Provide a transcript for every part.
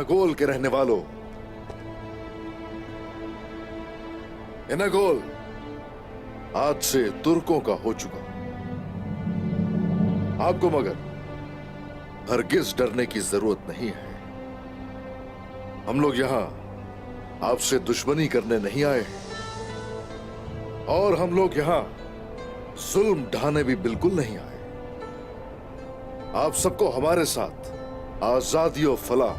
इनागोल के रहने वालों, इनागोल आज से तुर्कों का हो चुका। आपको मगर हरगिज डरने की जरूरत नहीं है। हम लोग यहां आपसे दुश्मनी करने नहीं आए और हम लोग यहां जुल्म ढाने भी बिल्कुल नहीं आए। आप सबको हमारे साथ आजादी और फलाह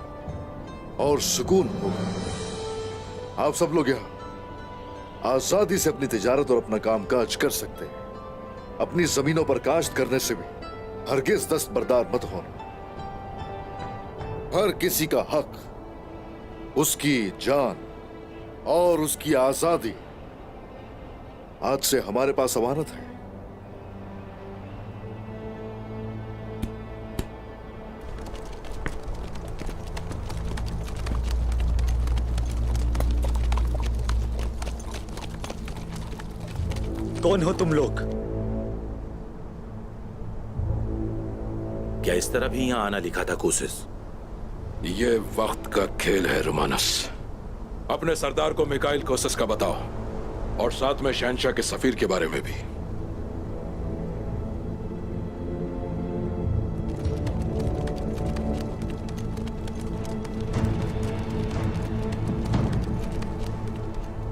और सुकून होगा। आप सब लोग यहां आजादी से अपनी तिजारत और अपना कामकाज कर सकते हैं। अपनी जमीनों पर काश्त करने से भी हरगिज दस्तबरदार मत होना। हर किसी का हक, उसकी जान और उसकी आजादी आज से हमारे पास अमानत है। कौन हो तुम लोग? क्या इस तरह भी यहां आना लिखा था कोशिश? ये वक्त का खेल है रोमानस। अपने सरदार को मिकाइल कोसिस का बताओ और साथ में शहंशाह के सफीर के बारे में भी।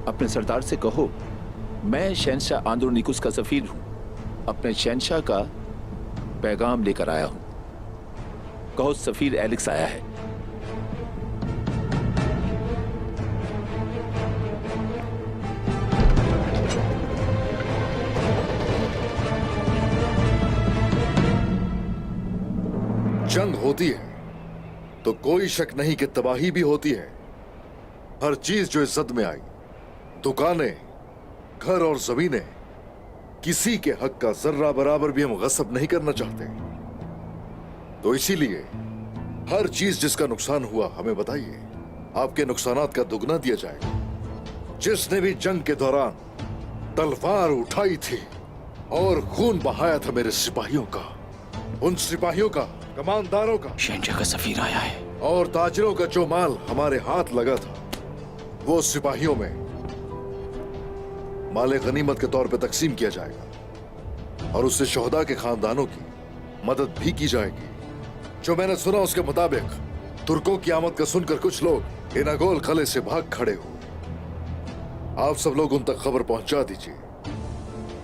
अपने सरदार से कहो मैं शहंशाह आंद्रोनिकुस का सफीर हूं। अपने शहंशाह का पैगाम लेकर आया हूं। कहो सफीर एलेक्स आया है। जंग होती है तो कोई शक नहीं कि तबाही भी होती है। हर चीज जो इज्जत में आई, दुकानें, घर और जमीनें, किसी के हक का जर्रा बराबर भी हम गस्ब नहीं करना चाहते। तो इसीलिए हर चीज जिसका नुकसान हुआ हमें बताइए, आपके नुकसानात का दुगना दिया जाएगा। जिसने भी जंग के दौरान तलवार उठाई थी और खून बहाया था मेरे सिपाहियों का, उन सिपाहियों का, कमानदारों का, शहंशाह का सफीर आया है। और ताजरों का जो माल हमारे हाथ लगा था वो सिपाहियों में माले गनीमत के तौर पे तकसीम किया जाएगा और उससे शोहदा के खानदानों की मदद भी की जाएगी। जो मैंने सुना उसके मुताबिक तुर्कों की आमद का सुनकर कुछ लोग इनागोल किले से भाग खड़े हो। आप सब लोग उन तक खबर पहुंचा दीजिए।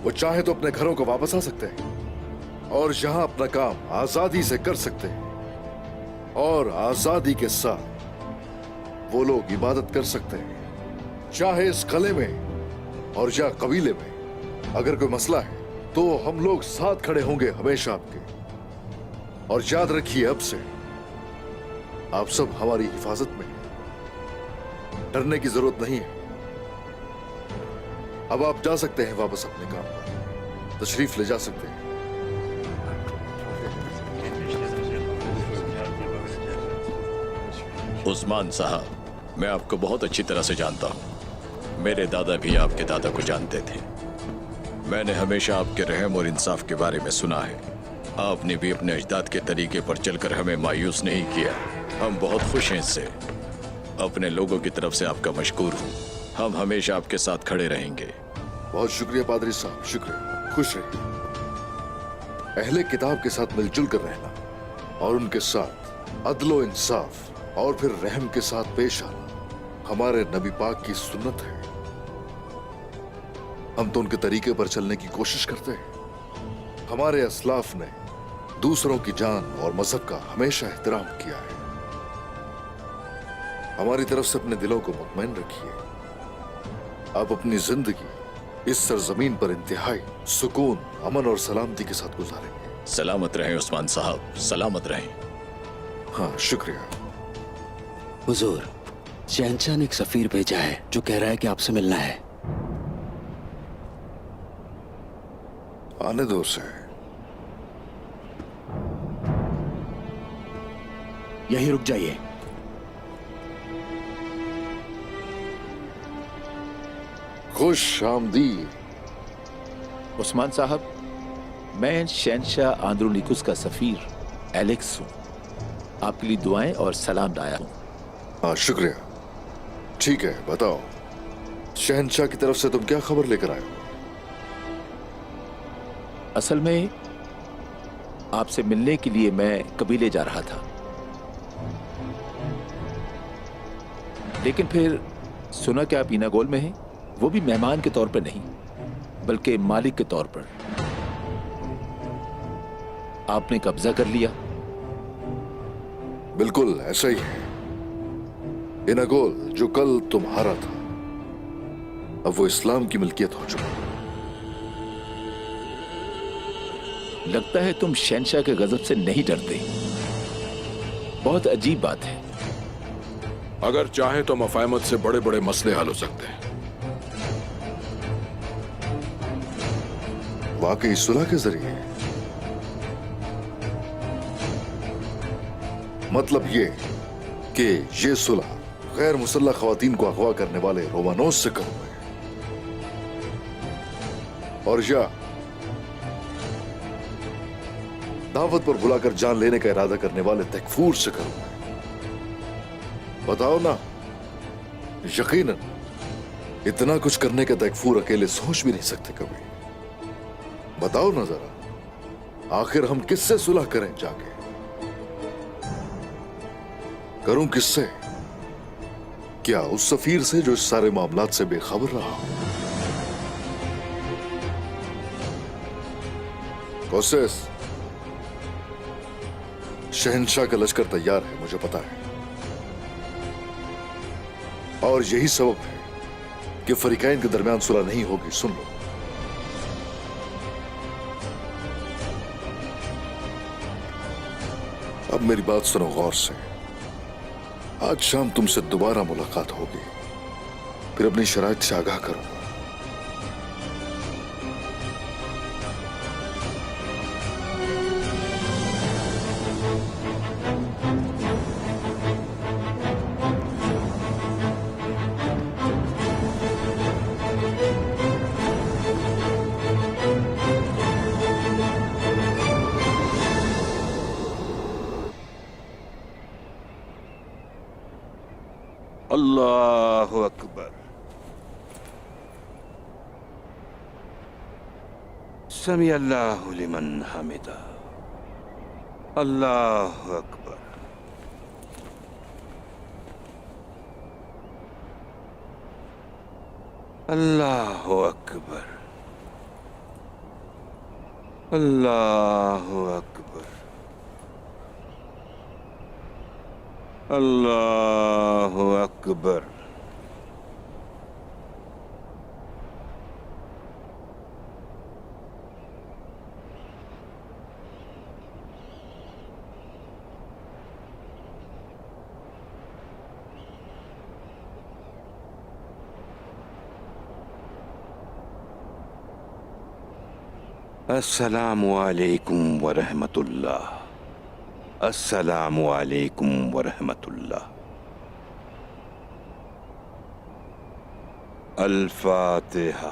वो चाहे तो अपने घरों को वापस आ सकते हैं और यहां अपना काम आजादी से कर सकते हैं और आजादी के साथ वो लोग इबादत कर सकते हैं। चाहे इस किले में और या कबीले में अगर कोई मसला है तो हम लोग साथ खड़े होंगे हमेशा आपके। और याद रखिए अब से आप सब हमारी हिफाजत में हैं। डरने की जरूरत नहीं है। अब आप जा सकते हैं वापस अपने काम पर, तशरीफ ले जा सकते हैं। उस्मान साहब, मैं आपको बहुत अच्छी तरह से जानता हूँ। मेरे दादा भी आपके दादा को जानते थे। मैंने हमेशा आपके रहम और इंसाफ के बारे में सुना है। आपने भी अपने अजदाद के तरीके पर चलकर हमें मायूस नहीं किया। हम बहुत खुश हैं इससे। अपने लोगों की तरफ से आपका मशकूर हूँ। हम हमेशा आपके साथ खड़े रहेंगे। बहुत शुक्रिया पादरी साहब, शुक्रिया। खुश रहिए। अहले किताब के साथ मिलजुल कर रहना और उनके साथ अदलो इंसाफ और फिर रहम के साथ पेश आना हमारे नबी पाक की सुन्नत है। हम तो उनके तरीके पर चलने की कोशिश करते हैं। हमारे असलाफ ने दूसरों की जान और मजहब का हमेशा एहतराम किया है। हमारी तरफ से अपने दिलों को मुतमईन रखिए। आप अपनी जिंदगी इस सरजमीन पर इंतहाई सुकून, अमन और सलामती के साथ गुजारेंगे। सलामत रहें उस्मान साहब, सलामत रहें। हाँ, शुक्रिया। हुजूर, शहंशाह ने एक सफीर भेजा है जो कह रहा है कि आपसे मिलना है। आने दो उसे। यहीं रुक जाइए। खुश आमदीद। उस्मान साहब, मैं शहंशाह आंद्रोनिकुस का सफीर एलेक्स हूं। आपके लिए दुआएं और सलाम लाया हूं। हाँ शुक्रिया। ठीक है, बताओ शहंशाह की तरफ से तुम क्या खबर लेकर आए हो? असल में आपसे मिलने के लिए मैं कबीले जा रहा था, लेकिन फिर सुना कि आप ईनागोल में हैं, वो भी मेहमान के तौर पर नहीं बल्कि मालिक के तौर पर। आपने कब्जा कर लिया। बिल्कुल ऐसा ही है। इनागोल जो कल तुम्हारा था, अब वो इस्लाम की मिल्कियत हो चुका। लगता है तुम शहंशाह के गजब से नहीं डरते। बहुत अजीब बात है। अगर चाहे तो मफाहमत से बड़े बड़े मसले हल हो सकते हैं। वाकई सुलह के जरिए? मतलब ये कि ये सुलह गैर मुसल्लह खवातीन को अगवा करने वाले रोमानोस से करूंगा, और या दावत पर बुलाकर जान लेने का इरादा करने वाले तकफूर से करूंगा। बताओ ना। यकीनन इतना कुछ करने का तकफूर अकेले सोच भी नहीं सकते कभी। बताओ ना जरा, आखिर हम किससे सुलह करें जाके? करूं किससे? क्या उस सफीर से जो इस सारे मामलात से बेखबर रहा? कोसेस, शहंशाह का लश्कर तैयार है, मुझे पता है, और यही सबब है कि फरीकैन के दरमियान सुलह नहीं होगी। सुन लो, अब मेरी बात सुनो गौर से। आज शाम तुमसे दोबारा मुलाकात होगी, फिर अपनी शराइत से आगाह करूंगा। अल्लाहु अकबर। समी अल्लाहु लिमन हमिदा। अल्लाहु अकबर। अल्लाहु अकबर। अल्लाहु अकबर। अल्लाहु अकबर। अस्सलामु अलैकुम व रहमतुल्लाह। अस्सलामु अलैकुम व रहमतुल्लाह। अल-फातिहा।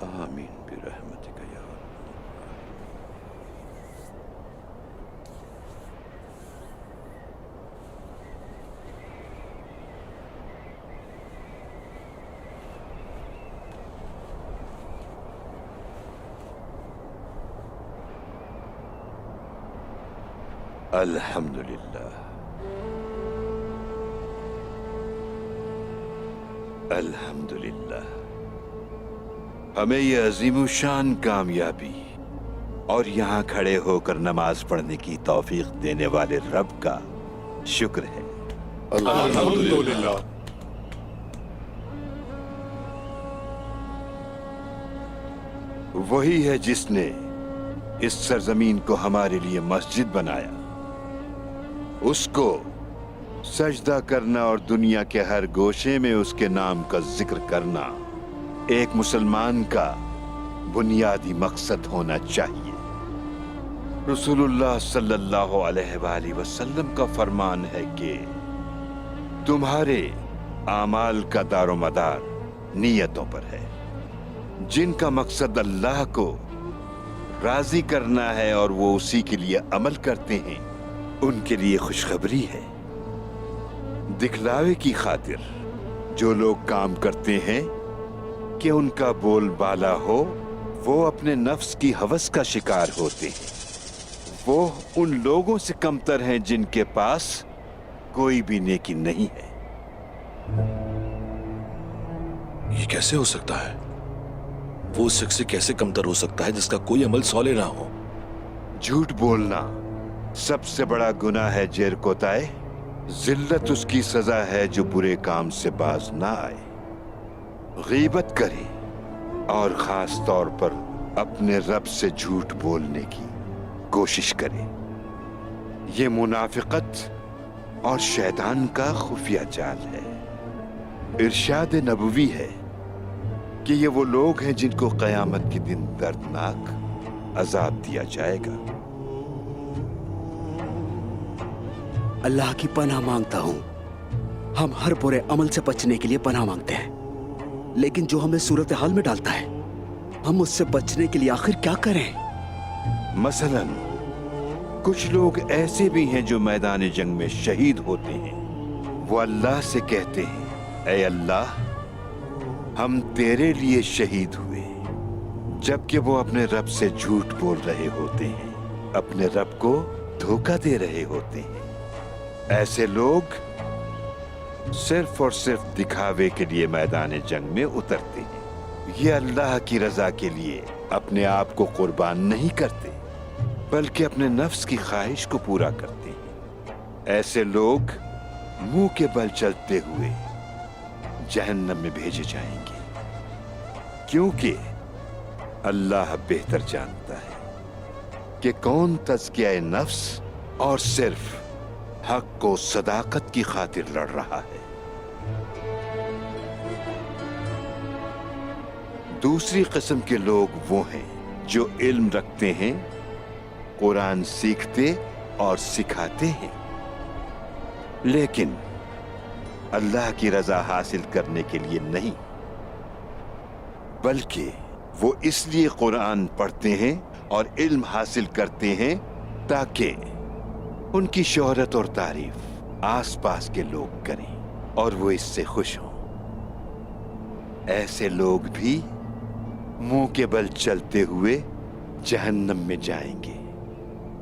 आमीन बिरहमतिका या अल्हम्दुलिल्लाह। अल्हम्दुलिल्लाह। हमें यह अजीमुशान कामयाबी और यहाँ खड़े होकर नमाज पढ़ने की तौफीक देने वाले रब का शुक्र है। अल्हम्दुलिल्लाह। वही है जिसने इस सरजमीन को हमारे लिए मस्जिद बनाया। उसको सजदा करना और दुनिया के हर गोशे में उसके नाम का जिक्र करना एक मुसलमान का बुनियादी मकसद होना चाहिए। रसूलुल्लाह सल्लल्लाहु अलैहि वसल्लम का फरमान है कि तुम्हारे आमाल का दारोमदार नियतों पर है। जिनका मकसद अल्लाह को राजी करना है और वो उसी के लिए अमल करते हैं, उनके लिए खुशखबरी है। दिखलावे की खातिर जो लोग काम करते हैं कि उनका बोलबाला हो, वो अपने नफ्स की हवस का शिकार होते हैं। वो उन लोगों से कमतर हैं जिनके पास कोई भी नेकी नहीं है। ये कैसे हो सकता है? वो उस शख्स से कैसे कमतर हो सकता है जिसका कोई अमल सौले ना हो? झूठ बोलना सबसे बड़ा गुनाह है जेर कोताए। जिल्लत उसकी सजा है जो बुरे काम से बाज ना आए। गीबत करे और खास तौर पर अपने रब से झूठ बोलने की कोशिश करे। ये मुनाफिकत और शैतान का खुफिया जाल है। इरशाद नबवी है कि ये वो लोग हैं जिनको कयामत के दिन दर्दनाक अजाब दिया जाएगा। अल्लाह की पनाह मांगता हूं। हम हर बुरे अमल से बचने के लिए पनाह मांगते हैं, लेकिन जो हमें सूरत हाल में डालता है, हम उससे बचने के लिए आखिर क्या करें? मसलन कुछ लोग ऐसे भी हैं जो मैदान जंग में शहीद होते हैं। वो अल्लाह से कहते हैं, ऐ अल्लाह, हम तेरे लिए शहीद हुए, जबकि वो अपने रब से झूठ बोल रहे होते हैं, अपने रब को धोखा दे रहे होते हैं। ऐसे लोग सिर्फ और सिर्फ दिखावे के लिए मैदान जंग में उतरते हैं। ये अल्लाह की रजा के लिए अपने आप को कुर्बान नहीं करते, बल्कि अपने नफ्स की ख्वाहिश को पूरा करते हैं। ऐसे लोग मुंह के बल चलते हुए जहन्नम में भेजे जाएंगे, क्योंकि अल्लाह बेहतर जानता है कि कौन तज़किया नफ्स और सिर्फ हक को सदाकत की खातिर लड़ रहा है। दूसरी किस्म के लोग वो हैं जो इल्म रखते हैं, कुरान सीखते और सिखाते हैं, लेकिन अल्लाह की रजा हासिल करने के लिए नहीं, बल्कि वो इसलिए कुरान पढ़ते हैं और इल्म हासिल करते हैं ताकि उनकी शोहरत और तारीफ आसपास के लोग करें और वो इससे खुश हों। ऐसे लोग भी मुंह के बल चलते हुए जहन्नम में जाएंगे।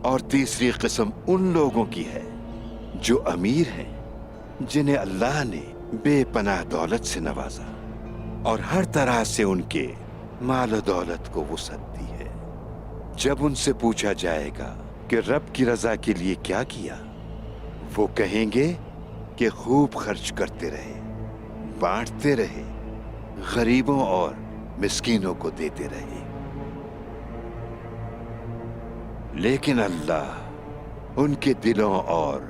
और तीसरी किस्म उन लोगों की है जो अमीर हैं, जिन्हें अल्लाह ने बेपनाह दौलत से नवाजा और हर तरह से उनके माल और दौलत को वुसअत दी है। जब उनसे पूछा जाएगा कि रब की रजा के लिए क्या किया, वो कहेंगे कि खूब खर्च करते रहे, बांटते रहे, गरीबों और मिस्कीनों को देते रहे। लेकिन अल्लाह उनके दिलों और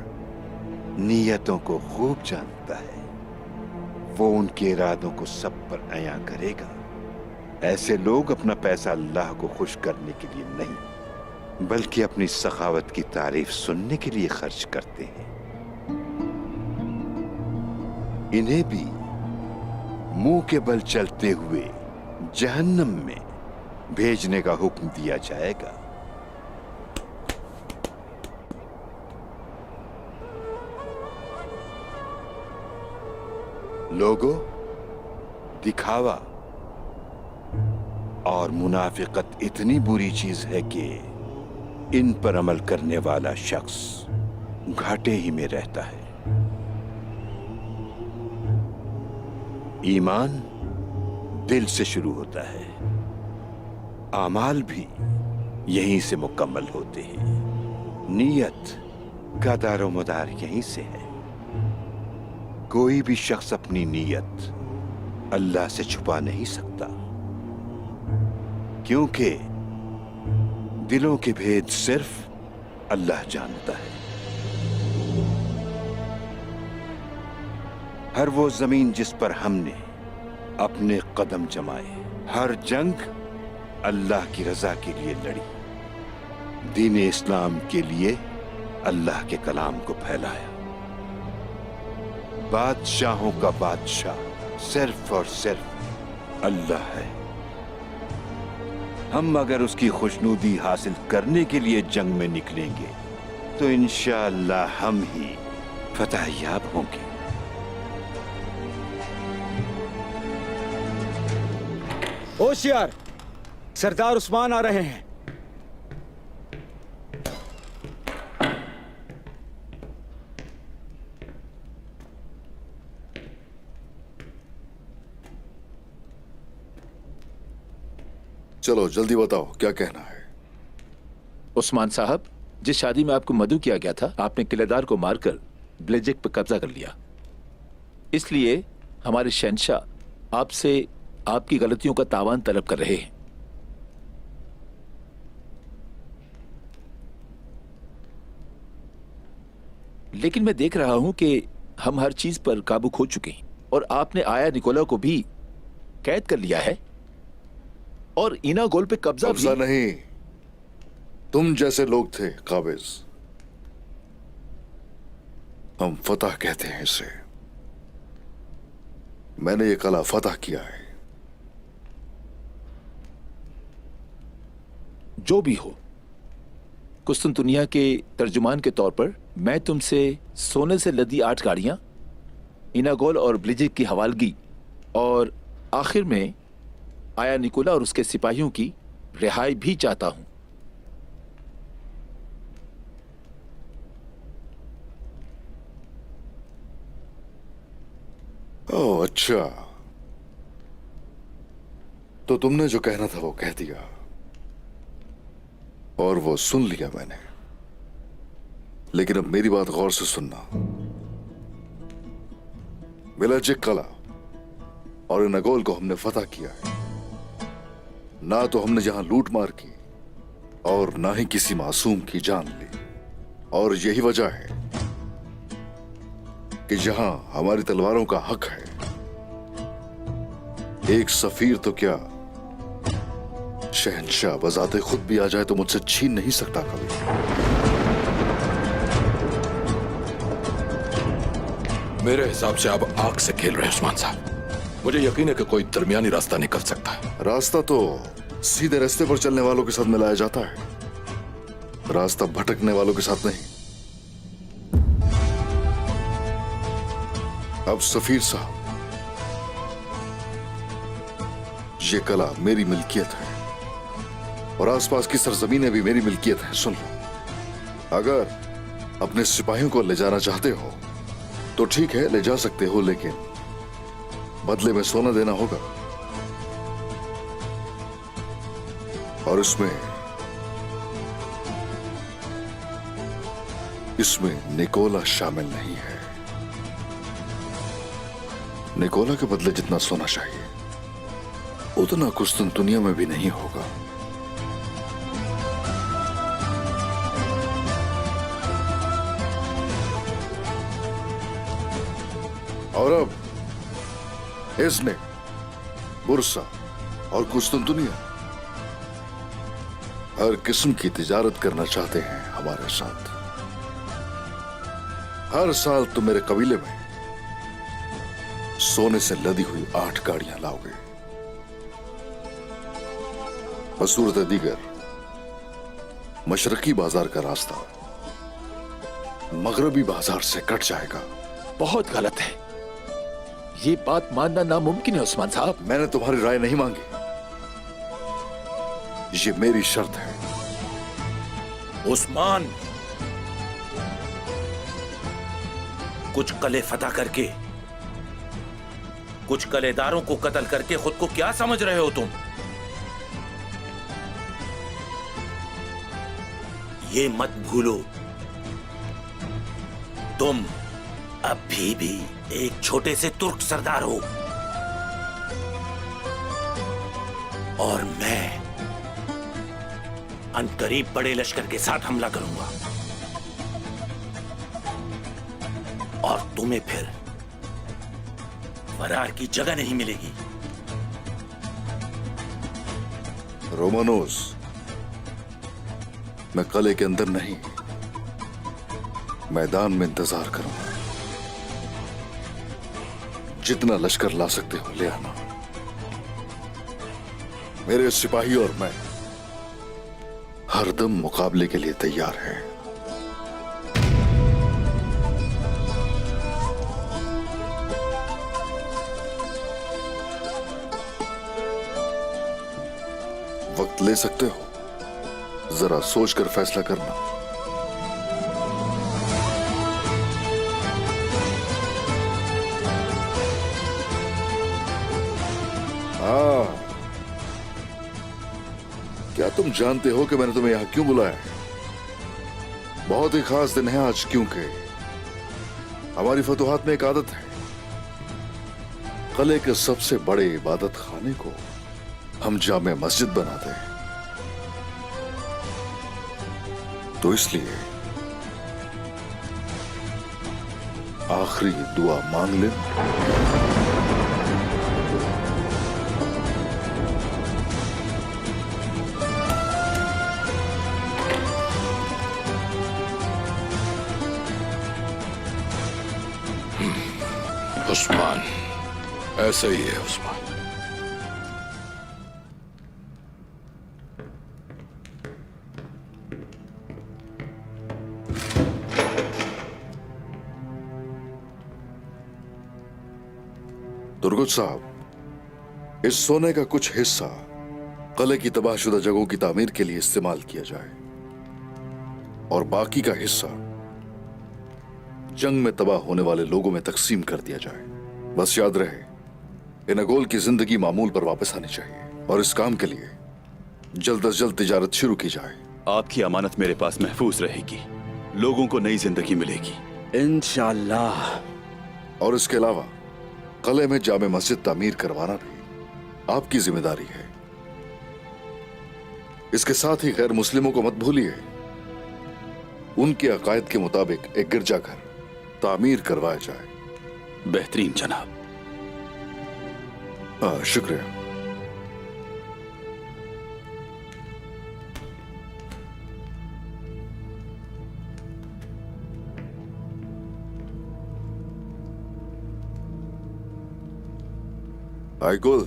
नीयतों को खूब जानता है। वो उनके इरादों को सब पर अया करेगा। ऐसे लोग अपना पैसा अल्लाह को खुश करने के लिए नहीं, बल्कि अपनी सखावत की तारीफ सुनने के लिए खर्च करते हैं। इन्हें भी मुंह के बल चलते हुए जहन्नम में भेजने का हुक्म दिया जाएगा। लोगों, दिखावा और मुनाफिकत इतनी बुरी चीज है कि इन पर अमल करने वाला शख्स घाटे ही में रहता है। ईमान दिल से शुरू होता है, आमाल भी यहीं से मुकम्मल होते हैं। नीयत का दारो मदार यहीं से है। कोई भी शख्स अपनी नीयत अल्लाह से छुपा नहीं सकता, क्योंकि दिलों के भेद सिर्फ अल्लाह जानता है। हर वो जमीन जिस पर हमने अपने कदम जमाए, हर जंग अल्लाह की रजा के लिए लड़ी, दीन इस्लाम के लिए अल्लाह के कलाम को फैलाया। बादशाहों का बादशाह सिर्फ और सिर्फ अल्लाह है। हम अगर उसकी खुशनुदी हासिल करने के लिए जंग में निकलेंगे तो इंशाअल्लाह हम ही फतहयाब होंगे। होशियार, सरदार उस्मान आ रहे हैं। चलो जल्दी बताओ क्या कहना है। उस्मान साहब, जिस शादी में आपको मदऊ किया गया था, आपने किलेदार को मारकर ब्लेजेक पर कब्जा कर लिया। इसलिए हमारे शहंशाह आपसे आपकी गलतियों का तावान तलब कर रहे हैं। लेकिन मैं देख रहा हूं कि हम हर चीज पर काबू खो चुके हैं और आपने आया निकोला को भी कैद कर लिया है और इना गोल पे कब्जा कब्जा भी। नहीं, तुम जैसे लोग थे काबिज। हम फतह कहते हैं इसे। मैंने ये कला फतह किया है। जो भी हो, कुस्तुनतुनिया के तर्जुमान के तौर पर मैं तुमसे सोने से लदी 8 गाड़ियां, इनागोल और ब्लिजिक की हवालगी और आखिर में आया निकोला और उसके सिपाहियों की रिहाई भी चाहता हूं। ओह अच्छा, तो तुमने जो कहना था वो कह दिया और वो सुन लिया मैंने। लेकिन अब मेरी बात गौर से सुनना। बिलाजिक कला और इनागोल को हमने फतह किया है। ना तो हमने जहां लूट मार की और ना ही किसी मासूम की जान ली। और यही वजह है कि जहां हमारी तलवारों का हक है, एक सफीर तो क्या शहंशाह बजाते खुद भी आ जाए तो मुझसे छीन नहीं सकता कभी। मेरे हिसाब से आप आग से खेल रहे हैं उस्मान साहब। मुझे यकीन है कि कोई दरमियानी रास्ता निकल सकता है। रास्ता तो सीधे रास्ते पर चलने वालों के साथ मिलाया जाता है, रास्ता भटकने वालों के साथ नहीं। अब सफीर साहब, ये कला मेरी मिल्कियत है और आसपास की सरजमीनें भी मेरी मिल्कियत है। सुन लो, अगर अपने सिपाहियों को ले जाना चाहते हो तो ठीक है, ले जा सकते हो, लेकिन बदले में सोना देना होगा। और इसमें निकोला शामिल नहीं है। निकोला के बदले जितना सोना चाहिए उतना कुस्तुनतुनिया में भी नहीं होगा। और अब इज़्निक, बुरसा और कुस्तुनतुनिया हर किस्म की तिजारत करना चाहते हैं हमारे साथ। हर साल तुम मेरे कबीले में सोने से लदी हुई 8 गाड़ियां लाओगे। बसूरत दीगर, मशरकी बाजार का रास्ता मगरबी बाजार से कट जाएगा। बहुत गलत है, ये बात मानना नामुमकिन है उस्मान साहब। मैंने तुम्हारी राय नहीं मांगी, ये मेरी शर्त है। उस्मान, कुछ कले फतह करके, कुछ कलेदारों को कत्ल करके खुद को क्या समझ रहे हो तुम? ये मत भूलो, तुम अभी भी एक छोटे से तुर्क सरदार हो और मैं अनकरीब बड़े लश्कर के साथ हमला करूंगा और तुम्हें फिर फरार की जगह नहीं मिलेगी। रोमानोस, मैं किले के अंदर नहीं, मैदान में इंतजार करूंगा। जितना लश्कर ला सकते हो ले आना। मेरे सिपाही और मैं हरदम मुकाबले के लिए तैयार है। वक्त ले सकते हो, जरा सोचकर फैसला करना। हाँ, क्या तुम जानते हो कि मैंने तुम्हें यहां क्यों बुलाया है? बहुत ही खास दिन है आज, क्योंकि हमारी फतूहात में एक आदत है, किले के सबसे बड़े इबादत खाने को हम जामे मस्जिद बनाते हैं। तो इसलिए आखिरी दुआ मांग ले। उस्मान, ऐसे ही है उस्मान। तुर्गुत साहब, इस सोने का कुछ हिस्सा किले की तबाहशुदा जगहों की तामीर के लिए इस्तेमाल किया जाए और बाकी का हिस्सा जंग में तबाह होने वाले लोगों में तकसीम कर दिया जाए। बस याद रहे, इनागोल की जिंदगी मामूल पर वापस आनी चाहिए और इस काम के लिए जल्द अज जल्द तिजारत शुरू की जाए। आपकी अमानत मेरे पास महफूज रहेगी, लोगों को नई जिंदगी मिलेगी इंशाअल्लाह। और इसके अलावा किले में जामे मस्जिद तामीर करवाना भी आपकी जिम्मेदारी है। इसके साथ ही गैर मुस्लिमों को मत भूलिए, उनके अकायद के मुताबिक एक गिरजाघर तामीर करवाया जाए। बेहतरीन जनाब। हाँ, शुक्रिया। आइकुल,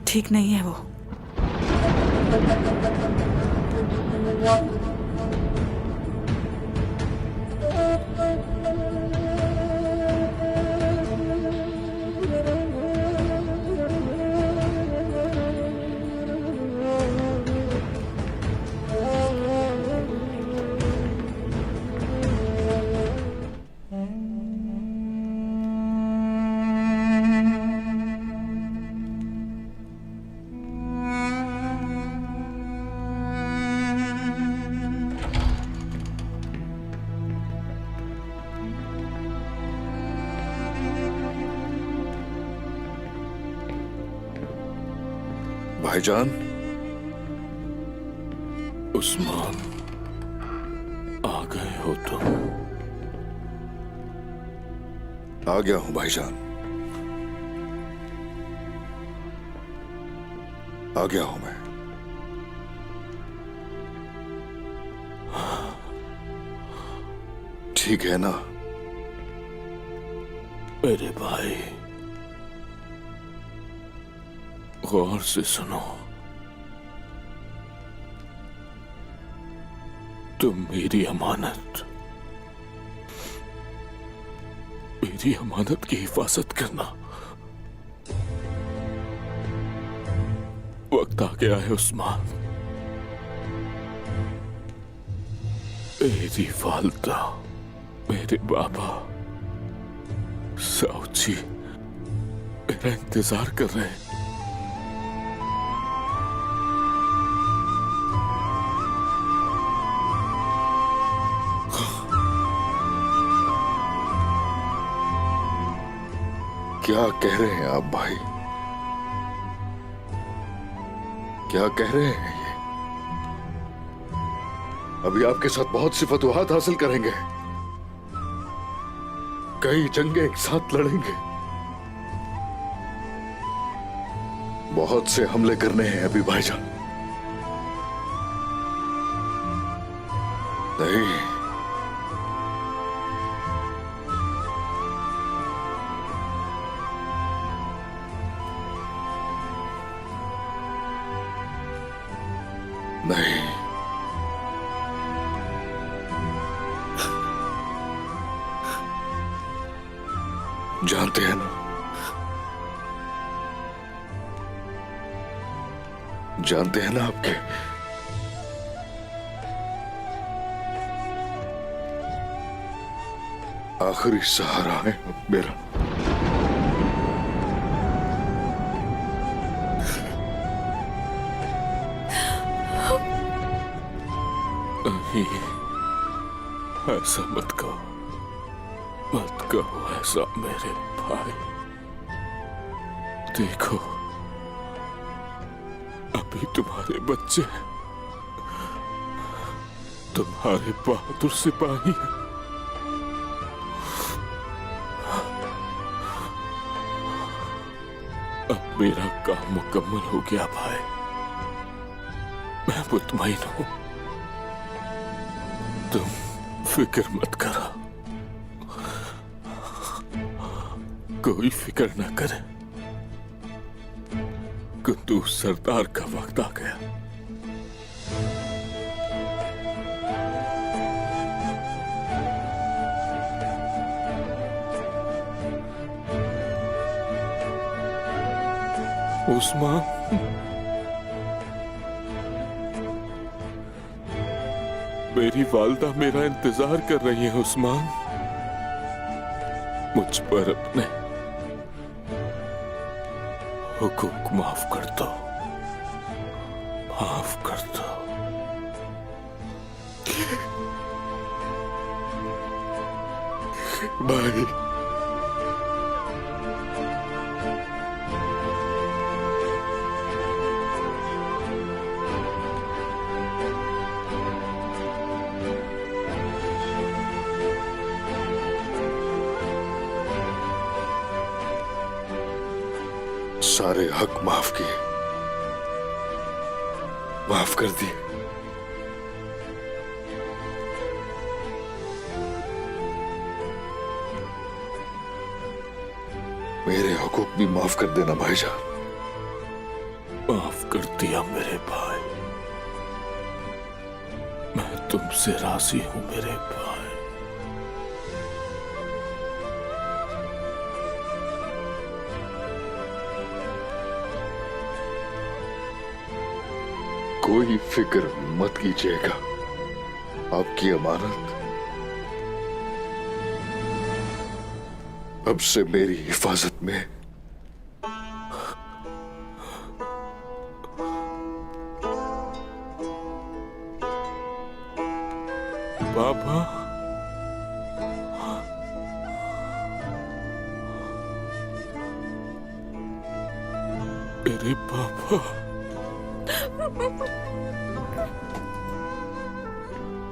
ठीक नहीं है वो। भाईजान। उस्मान, आ गए हो तुम? आ गया हूं भाईजान, आ गया हूं मैं। ठीक है ना मेरे भाई? गौर से सुनो, तुम मेरी अमानत की हिफाजत करना। वक्त आ गया है उस्मान। मेरी वालदा, मेरे बाबा, साउजी मेरा इंतजार कर रहे हैं। क्या कह रहे हैं आप भाई? क्या कह रहे हैं ये? अभी आपके साथ बहुत सी फतूहात हासिल करेंगे, कई जंगें एक साथ लड़ेंगे, बहुत से हमले करने हैं अभी भाईजान। नहीं, नहीं, जानते हैं ना, जानते हैं ना आपके आखिरी सहारा है मेरा। नहीं, ऐसा मत कहो, मत कहो ऐसा मेरे भाई। देखो, अभी तुम्हारे बच्चे हैं, तुम्हारे बहादुर सिपाही हैं। अब मेरा काम मुकम्मल हो गया भाई, मैं मुतमईन हूं। तुम फिक्र मत करो, कोई फिक्र ना करे। कुंदूज सरदार का वक्त आ गया। उस्मान, मेरी वालदा मेरा इंतजार कर रही है। उस्मान, मुझ पर अपने हुकूक माफ कर दो, माफ कर दो। भाई, सारे हक माफ किए, माफ कर दिए। मेरे हुकूक भी माफ कर देना भाईजान। माफ कर दिया मेरे भाई, मैं तुमसे राजी हूं मेरे भाई। कोई फिक्र मत कीजिएगा, आपकी अमानत अब से मेरी हिफाजत में। बाबा, मेरे बाबा,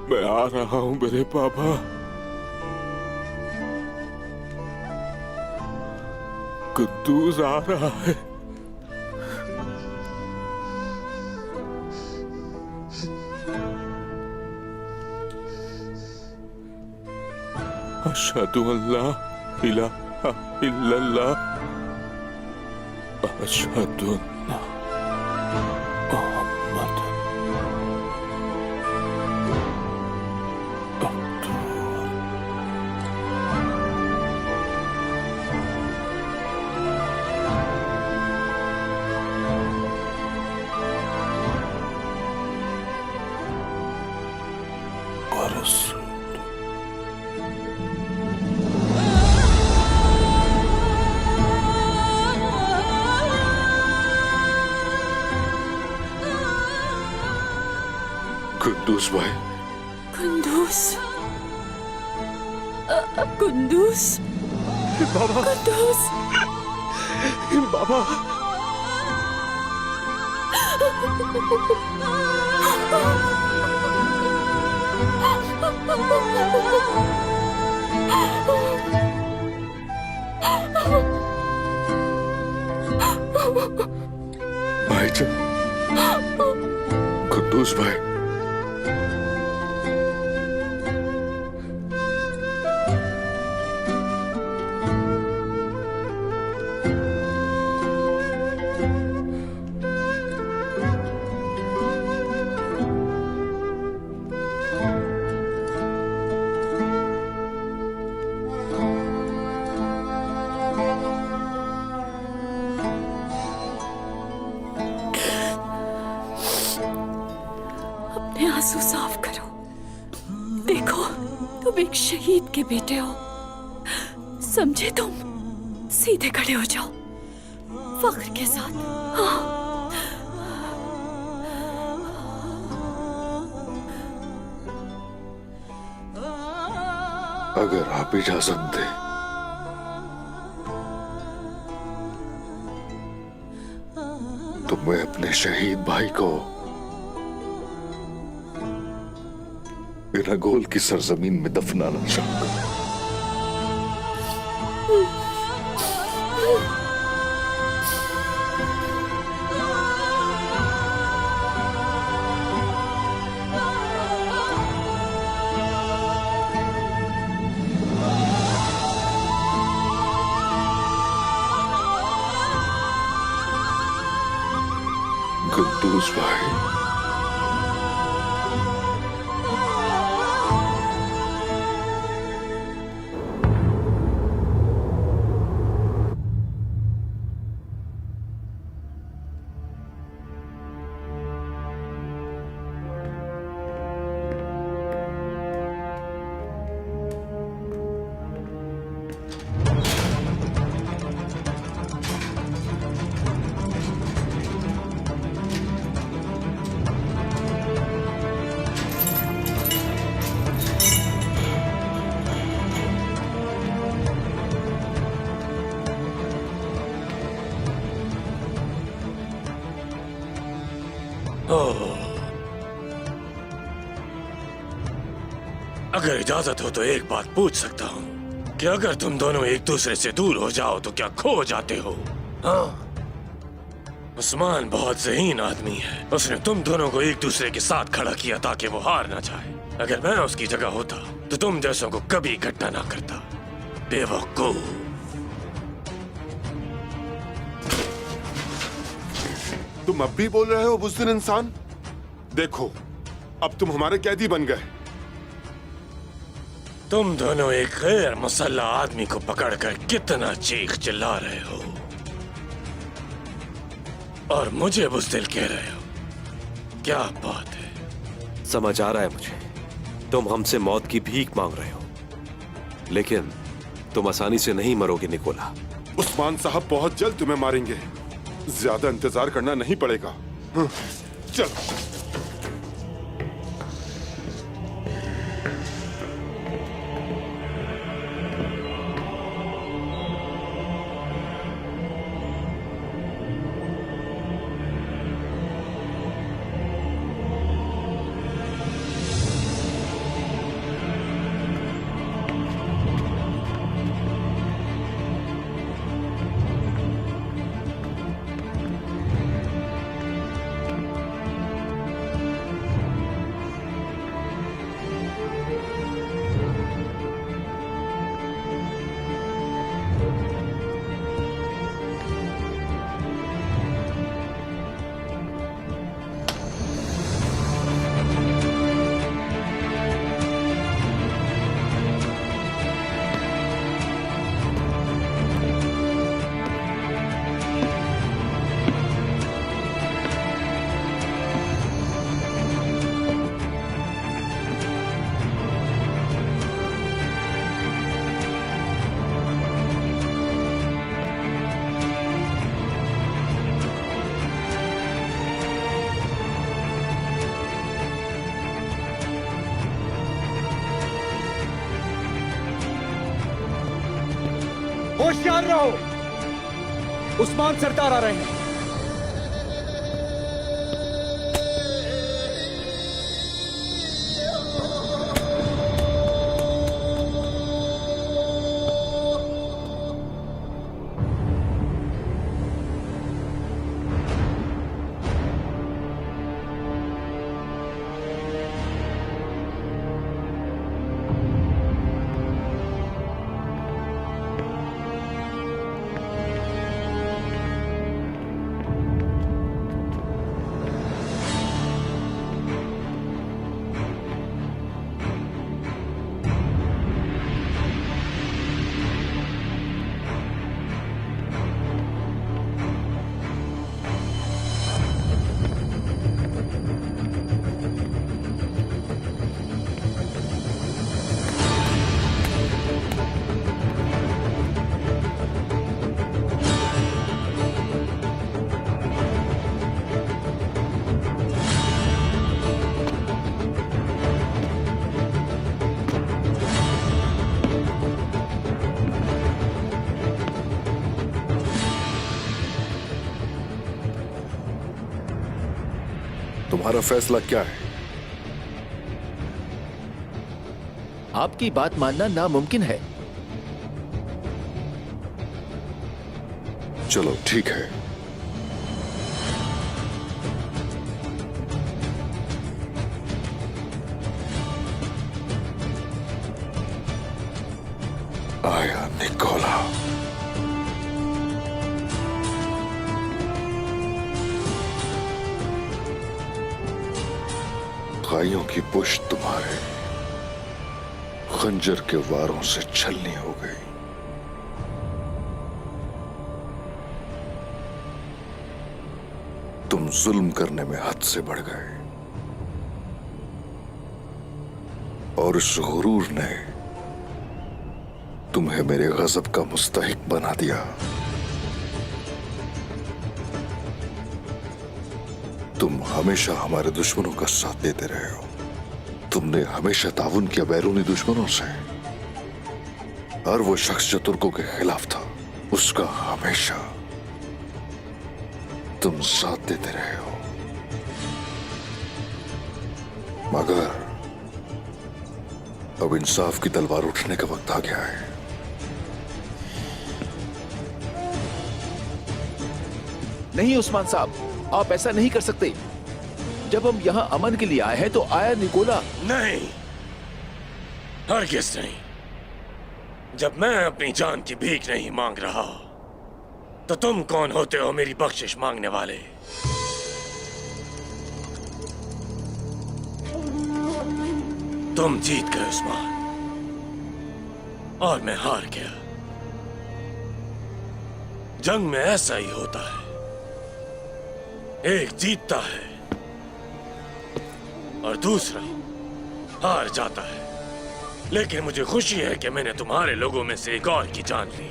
मैं आ रहा हूं मेरे बाबा। कुंदूज आ रहा है। अशहदु अल्ला इलाहा इल्लल्लाह, अशहदु अन्ना कुंदूज भाई, कुंदूज, कुंदूज, बाबा, कुंदूज, बाबा, भाईजान, कुंदूज भाई, अपने आंसू साफ करो। देखो, तुम एक शहीद के बेटे हो, समझे तुम? सीधे खड़े हो जाओ, फख्र के साथ। हाँ। अगर आप इजाजत दें तो मैं अपने शहीद भाई को इनागोल की सरजमीन में दफनाना चाहूंगा। कुद्दूस भाई, अगर इजाजत हो तो एक बात पूछ सकता हूँ कि अगर तुम दोनों एक दूसरे से दूर हो जाओ तो क्या खो जाते हो? हाँ, उस्मान बहुत ज़हीन आदमी है। उसने तुम दोनों को एक दूसरे के साथ खड़ा किया ताकि वो हार ना जाए। अगर मैं उसकी जगह होता तो तुम जैसों को कभी इकट्ठा ना करता। बेवकूफ। तुम अब भी बोल रहे हो बुज़दिल इंसान? देखो, अब तुम हमारे कैदी बन गए। तुम दोनों एक गैर मुसल्ला आदमी को पकड़कर कितना चीख चिल्ला रहे हो और मुझे बुज़दिल कह रहे हो। क्या बात है? समझ आ रहा है मुझे, तुम हमसे मौत की भीख मांग रहे हो, लेकिन तुम आसानी से नहीं मरोगे निकोला। उस्मान साहब बहुत जल्द तुम्हें मारेंगे, ज्यादा इंतजार करना नहीं पड़ेगा। चलो। होशियार रहो, उस्मान सरदार आ रहे हैं। तुम्हारा फैसला क्या है? आपकी बात मानना नामुमकिन है। चलो ठीक है। आया निकोला। गायों की पुश्त तुम्हारे खंजर के वारों से छलनी हो गई। तुम जुल्म करने में हद से बढ़ गए और इस गुरूर ने तुम्हें मेरे गजब का मुस्तहिक बना दिया। तुम हमेशा हमारे दुश्मनों का साथ देते रहे हो। तुमने हमेशा ताउन किया बैरूनी दुश्मनों से। और वो शख्स जो तुर्कों के खिलाफ था, उसका हमेशा तुम साथ देते रहे हो। मगर अब इंसाफ की तलवार उठने का वक्त आ गया है। नहीं उस्मान साहब, आप ऐसा नहीं कर सकते। जब हम यहाँ अमन के लिए आए हैं तो आया निकोला। नहीं, हरगिज़ नहीं। जब मैं अपनी जान की भीख नहीं मांग रहा तो तुम कौन होते हो मेरी बख्शिश मांगने वाले? तुम जीत गए उस्मान और मैं हार गया। जंग में ऐसा ही होता है, एक जीतता है और दूसरा हार जाता है। लेकिन मुझे खुशी है कि मैंने तुम्हारे लोगों में से एक और की जान ली।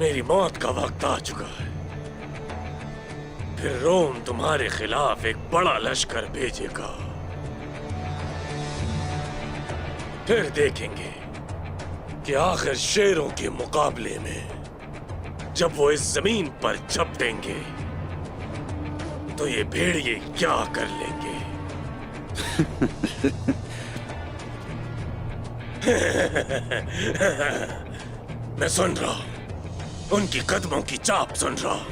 मेरी मौत का वक्त आ चुका है। फिर रोम तुम्हारे खिलाफ एक बड़ा लश्कर भेजेगा। फिर देखेंगे कि आखिर शेरों के मुकाबले में जब वो इस जमीन पर झपटेंगे तो ये भेड़िए क्या कर लेंगे। मैं सुन रहा हूं, उनकी कदमों की चाप सुन रहा हूं।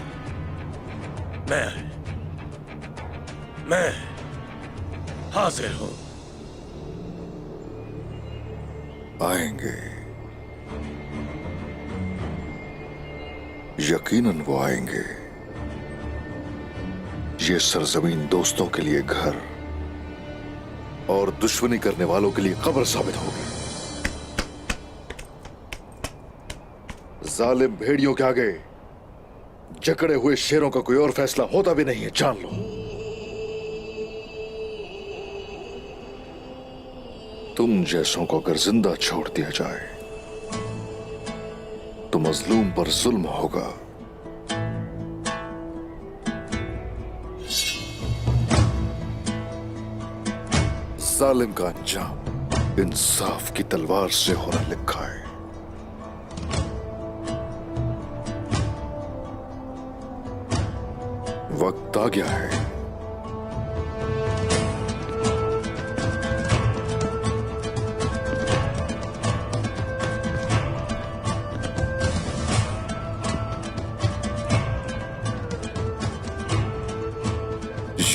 मैं हाजिर हूं। आएंगे, यकीनन वो आएंगे। ये सरजमीन दोस्तों के लिए घर और दुश्मनी करने वालों के लिए कब्र साबित होगी। जालिम भेड़ियों के आगे जकड़े हुए शेरों का कोई और फैसला होता भी नहीं है, जान लो। तुम जैसों को अगर जिंदा छोड़ दिया जाए तो मजलूम पर जुल्म होगा। जालिम का अंजाम इंसाफ की तलवार से होना लिखा है। वक्त आ गया है।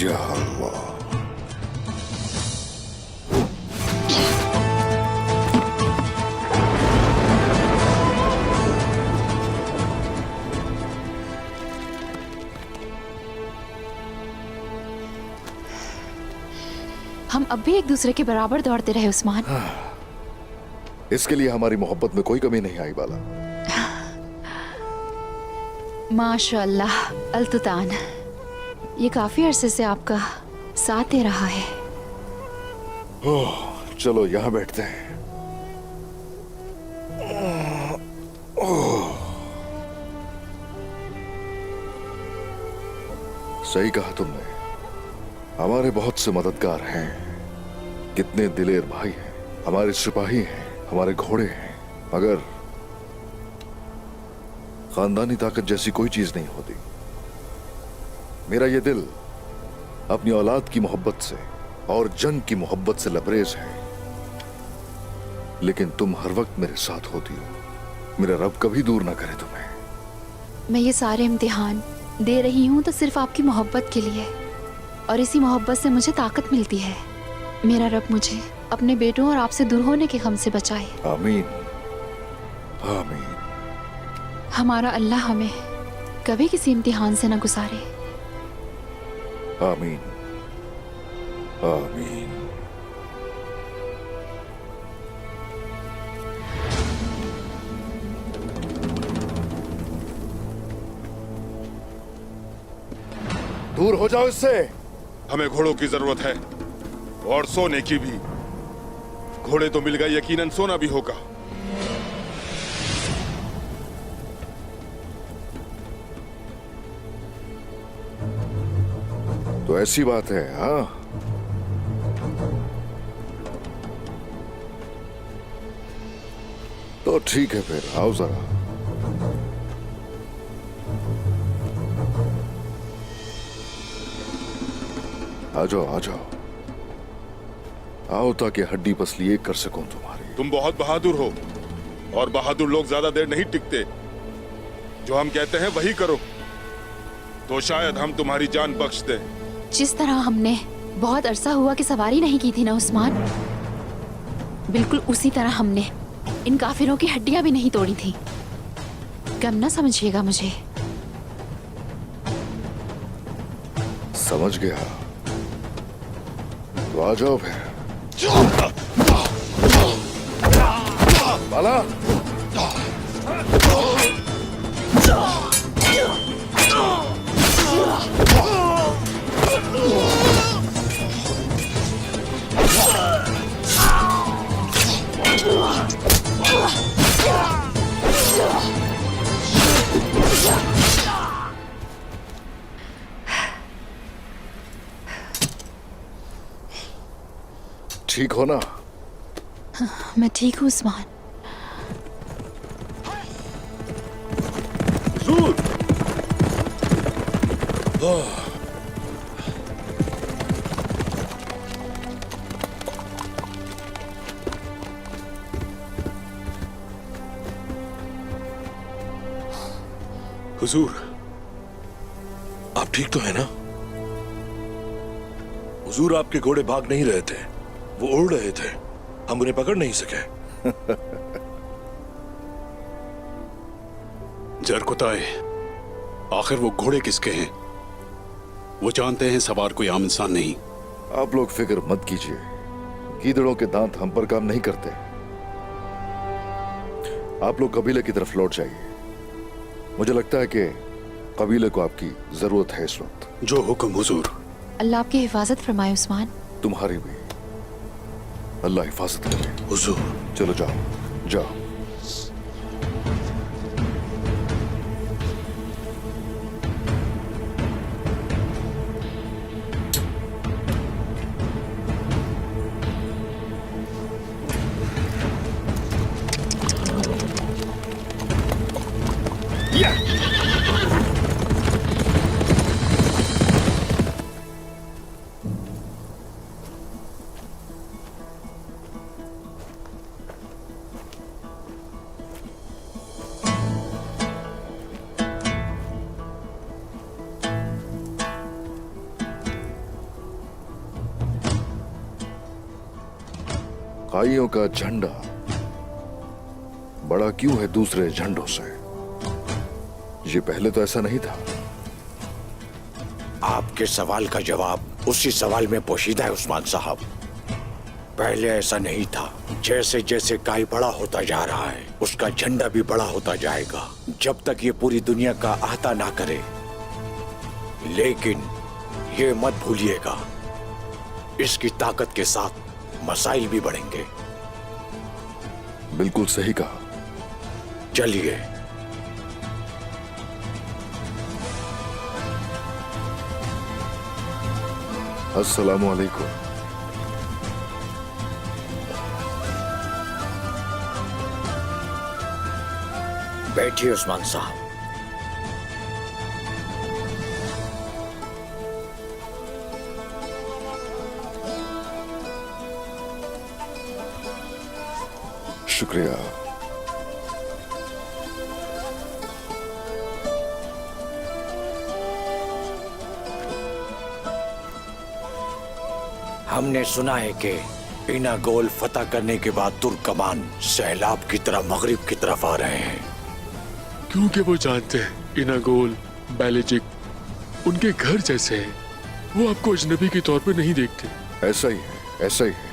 या अल्लाह, हम अब भी एक दूसरे के बराबर दौड़ते रहे उस्मान। इसके लिए हमारी मोहब्बत में कोई कमी नहीं आई बाला। माशाअल्लाह अल्तुतान, ये काफी अरसे से आपका साथ दे रहा है। ओह, चलो यहां बैठते हैं। सही कहा तुमने। हमारे बहुत से मददगार हैं, कितने दिलेर भाई हैं, हमारे सिपाही हैं, हमारे घोड़े हैं, मगर खानदानी ताकत जैसी कोई चीज नहीं होती। मेरा ये दिल अपनी औलाद की मोहब्बत से और जंग की मोहब्बत से लबरेज है, लेकिन तुम हर वक्त मेरे साथ होती हो। मेरा रब कभी दूर ना करे तुम्हें। मैं ये सारे इम्तिहान दे रही हूँ तो सिर्फ आपकी मोहब्बत के लिए, और इसी मोहब्बत से मुझे ताकत मिलती है। मेरा रब मुझे अपने बेटों और आपसे दूर होने के गम से बचाए। आमीन आमीन। हमारा अल्लाह हमें कभी किसी इम्तिहान से न गुजारे। आमीन आमीन। दूर हो जाओ इससे। हमें घोड़ों की जरूरत है और सोने की भी। घोड़े तो मिल गए, यकीनन सोना भी होगा। तो ऐसी बात है, हाँ? तो ठीक है फिर, आओ जरा। आ जाओ आ जाओ, आओ ताकि हड्डी पसली एक कर सकूं तुम्हारी। तुम बहुत बहादुर हो और बहादुर लोग ज्यादा देर नहीं टिकते। जो हम कहते हैं वही करो, तो शायद हम तुम्हारी जान बख्श दें। जिस तरह हमने बहुत अरसा हुआ कि सवारी नहीं की थी ना उस्मान, बिल्कुल उसी तरह हमने इन काफिरों की हड्डियां भी नहीं तोड़ी थी। कम ना समझिएगा मुझे। समझ गया, तो आ जाओ फिर। बाला ठीक हो ना? मैं ठीक हूँ उस्मान। हुजूर, आप ठीक तो है ना? हुजूर, आपके घोड़े भाग नहीं रहे थे, वो उड़ रहे थे। हम उन्हें पकड़ नहीं सके। जरकुताए, आखिर वो घोड़े किसके हैं? वो जानते हैं सवार कोई आम इंसान नहीं। आप लोग फिक्र मत कीजिए, गीदड़ों के दांत हम पर काम नहीं करते। आप लोग कबीले की तरफ लौट जाइए। मुझे लगता है कि कबीले को आपकी जरूरत है इस वक्त। जो हुक्म हुजूर। अल्लाह आपकी हिफाजत फरमाए उस्मान। तुम्हारी भी अल्लाह हिफाजत करे। हुजूर, चलो जाओ जाओ। काइयों का झंडा बड़ा क्यों है दूसरे झंडों से? ये पहले तो ऐसा नहीं था। आपके सवाल का जवाब उसी सवाल में पोशीदा है उस्मान साहब। पहले ऐसा नहीं था। जैसे जैसे काई बड़ा होता जा रहा है, उसका झंडा भी बड़ा होता जाएगा, जब तक ये पूरी दुनिया का अहाता ना करे। लेकिन ये मत भूलिएगा, इसकी ताकत के साथ मसाइल भी बढ़ेंगे। बिल्कुल सही कहा। चलिए। अस्सलामु अलैकुम। बैठिए उस्मान साहब। शुक्रिया। हमने सुना है कि इना गोल फतह करने के बाद तुर्कमान सैलाब की तरह मगरिब की तरफ आ रहे हैं। क्योंकि वो जानते हैं इनागोल, बैलिजिक उनके घर जैसे हैं। वो आपको अजनबी के तौर पे नहीं देखते। ऐसा ही है, ऐसा ही है।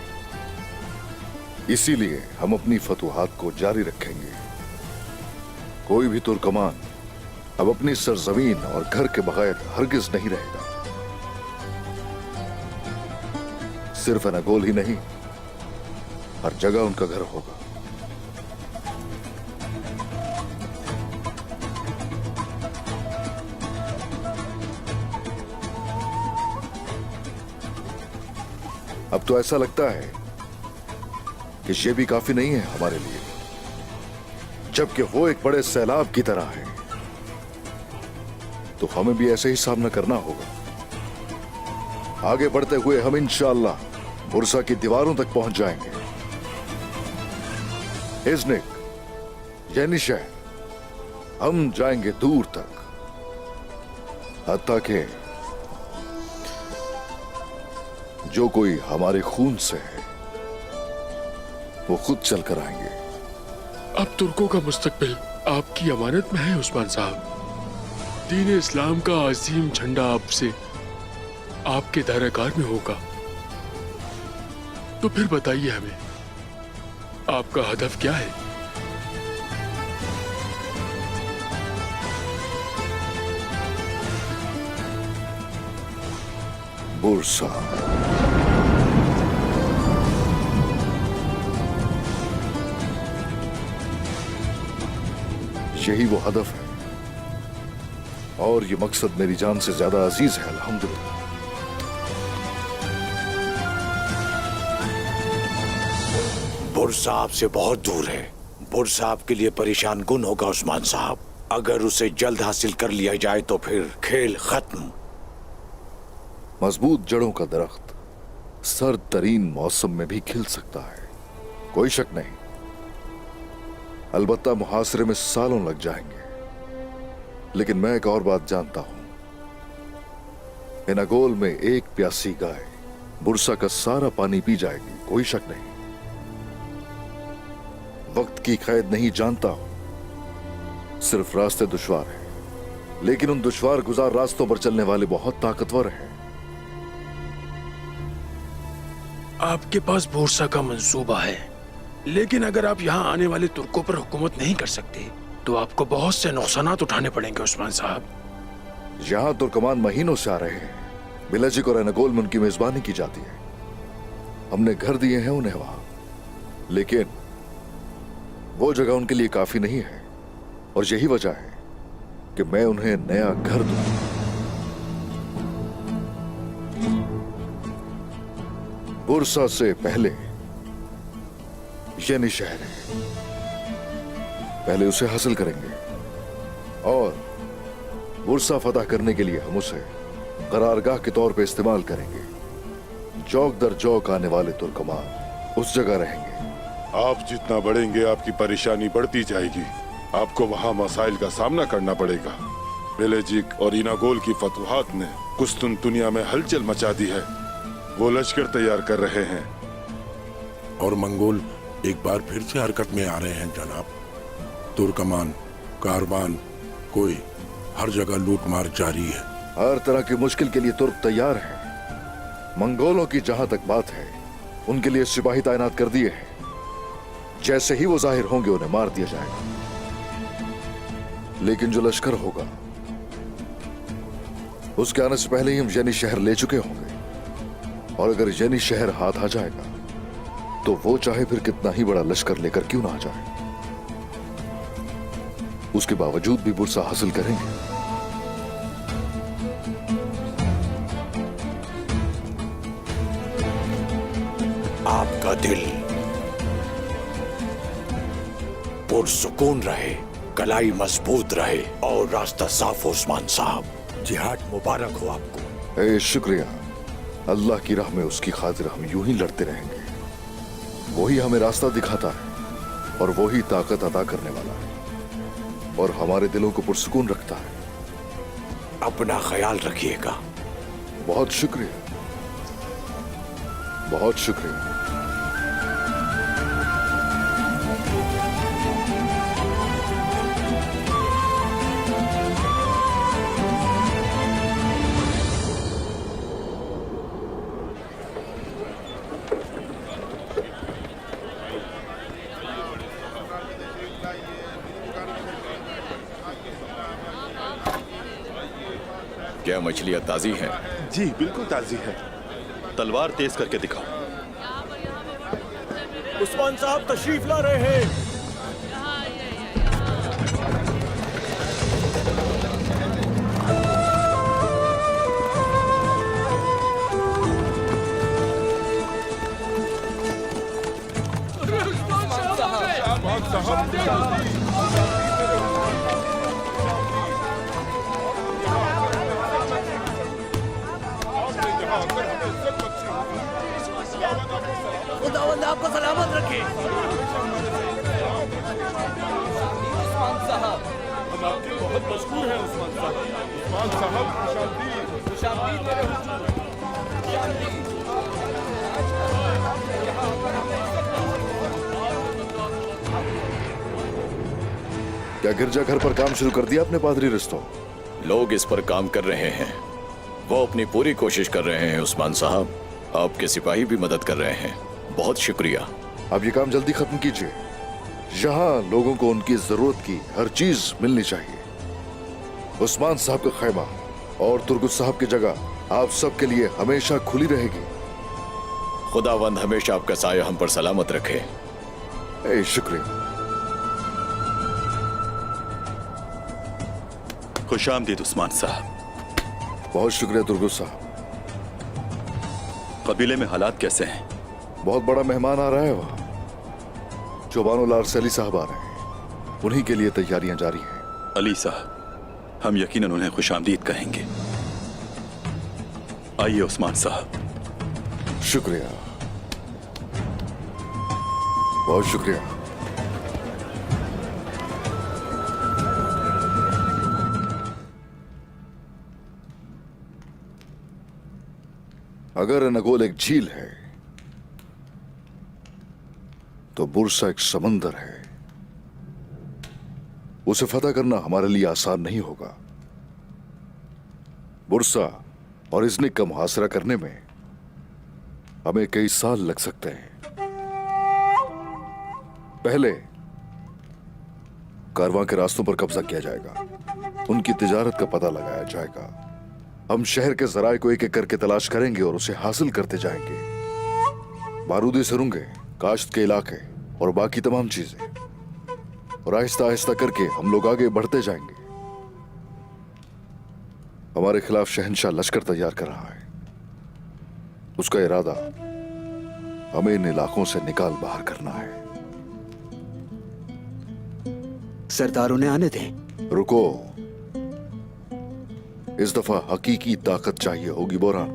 इसीलिए हम अपनी फतूहात को जारी रखेंगे। कोई भी तुर्कमान अब अपनी सरजमीन और घर के बगैर हरगिज नहीं रहेगा। सिर्फ अनागोल ही नहीं, हर जगह उनका घर होगा। अब तो ऐसा लगता है कि ये भी काफी नहीं है हमारे लिए, जबकि वो एक बड़े सैलाब की तरह है। तो हमें भी ऐसे ही सामना करना होगा। आगे बढ़ते हुए हम इंशाअल्लाह बुरसा की दीवारों तक पहुंच जाएंगे। इज़्निक, यानी शहर, हम जाएंगे दूर तक, हत्ता के जो कोई हमारे खून से है वो खुद चल कर आएंगे। अब तुर्कों का मुस्तकबिल आपकी अमानत में है उस्मान साहब। दीन इस्लाम का अजीम झंडा आपसे आपके दायराकार में होगा। तो फिर बताइए हमें, आपका हदफ क्या है? बुरसा। यही वो हदफ है और ये मकसद मेरी जान से ज्यादा अजीज है, अल्हम्दुलिल्लाह। बुरसा आपसे बहुत दूर है। बुरसा आपके लिए परेशान कुन होगा उस्मान साहब। अगर उसे जल्द हासिल कर लिया जाए तो फिर खेल खत्म। मजबूत जड़ों का दरख्त सर्द तरीन मौसम में भी खिल सकता है, कोई शक नहीं। अलबत्ता मुहासरे में सालों लग जाएंगे, लेकिन मैं एक और बात जानता हूं। इनागोल में एक प्यासी गाय बुरसा का सारा पानी पी जाएगी, कोई शक नहीं। वक्त की कैद नहीं जानता हूं, सिर्फ रास्ते दुश्वार हैं, लेकिन उन दुश्वार गुजार रास्तों पर चलने वाले बहुत ताकतवर हैं। आपके पास बुरसा का मंसूबा है, लेकिन अगर आप यहाँ आने वाले तुर्कों पर हुकूमत नहीं कर सकते तो आपको बहुत से नुकसानात उठाने पड़ेंगे उस्मान साहब। यहां तुर्कमान महीनों से आ रहे हैं। बिलजिक और एनागोल में उनकी मेजबानी की जाती है। हमने घर दिए हैं उन्हें वहां, लेकिन वो जगह उनके लिए काफी नहीं है और यही वजह है कि मैं उन्हें नया घर दूं। बुरसा से पहले यानी शहर है, पहले उसे हासिल करेंगे और बुरसा फतह करने के लिए हम उसे करारगाह के तौर पे इस्तेमाल करेंगे। जौक दर जौक आने वाले तुर्कमान उस जगह रहेंगे। आप जितना बढ़ेंगे आपकी परेशानी बढ़ती जाएगी। आपको वहाँ मसाइल का सामना करना पड़ेगा। बेलेजिक और इनागोल की फतवाहत ने कुस्तुनतुनिया में हलचल मचा दी है। वो लश्कर तैयार कर रहे हैं और मंगोल एक बार फिर से हरकत में आ रहे हैं जनाब। तुर्कमान, कारवान, कोई हर जगह लूटमार जारी है। हर तरह की मुश्किल के लिए तुर्क तैयार हैं। मंगोलों की जहां तक बात है, उनके लिए सिपाही तैनात कर दिए हैं। जैसे ही वो जाहिर होंगे उन्हें मार दिया जाएगा। लेकिन जो लश्कर होगा उसके आने से पहले ही हम यानी शहर ले चुके होंगे, और अगर यानी शहर हाथ आ जाएगा तो वो चाहे फिर कितना ही बड़ा लश्कर लेकर क्यों ना आ जाए, उसके बावजूद भी बुरसा हासिल करेंगे। आपका दिल पुरसुकून रहे, कलाई मजबूत रहे और रास्ता साफ हो उस्मान साहब। जिहाद मुबारक हो आपको। ए, शुक्रिया। अल्लाह की राह में उसकी खातिर हम यूं ही लड़ते रहेंगे। वही हमें रास्ता दिखाता है। और वो ही ताकत अदा करने वाला है और हमारे दिलों को पुरसुकून रखता है। अपना ख्याल रखिएगा। बहुत शुक्रिया, बहुत शुक्रिया। क्या मछलियाँ ताजी हैं? जी बिल्कुल ताजी है। तलवार तेज करके दिखाओ। उस्मान साहब तशरीफ ला रहे हैं। खुदावंद आपको सलामत रखे। उस्मान साहब, हम आपके बहुत मशहूर हैं उस्मान साहब। उस्मान साहब शांति तेरे क्या गिरजाघर पर काम शुरू कर दिया आपने पादरी रिश्तों? लोग इस पर काम कर रहे हैं। वो अपनी पूरी कोशिश कर रहे हैं उस्मान साहब। आपके सिपाही भी मदद कर रहे हैं। बहुत शुक्रिया। अब ये काम जल्दी खत्म कीजिए। यहाँ लोगों को उनकी जरूरत की हर चीज मिलनी चाहिए। उस्मान साहब का खैमा और तुर्गुत साहब की जगह आप सबके लिए हमेशा खुली रहेगी। खुदावंद हमेशा आपका साया हम पर सलामत रखे। शुक्रिया। खुशामदीद उस्मान साहब। बहुत शुक्रिया तुर्गुत साहब। कबीले में हालात कैसे हैं? बहुत बड़ा मेहमान आ रहा है वहाँ। चौबानो लारसली साहब आ रहे हैं। उन्हीं के लिए तैयारियां जारी हैं। अली साहब, हम यकीनन उन्हें खुशामदीद कहेंगे। आइए उस्मान साहब। शुक्रिया, बहुत शुक्रिया। अगर एनागोल एक झील है तो बुरसा एक समंदर है। उसे फतह करना हमारे लिए आसान नहीं होगा। बुरसा और इज़्निक का मुहासरा करने में हमें कई साल लग सकते हैं। पहले कारवां के रास्तों पर कब्जा किया जाएगा, उनकी तिजारत का पता लगाया जाएगा। हम शहर के जराए को एक एक करके तलाश करेंगे और उसे हासिल करते जाएंगे। बारूदी सुरंगें, काश्त के इलाके और बाकी तमाम चीजें, और आहिस्ता आहिस्ता करके हम लोग आगे बढ़ते जाएंगे। हमारे खिलाफ शहंशाह लश्कर तैयार कर रहा है। उसका इरादा हमें इन इलाकों से निकाल बाहर करना है। सरदार उन्हें आने दें। रुको, इस दफा हकीकी ताकत चाहिए होगी बोरान।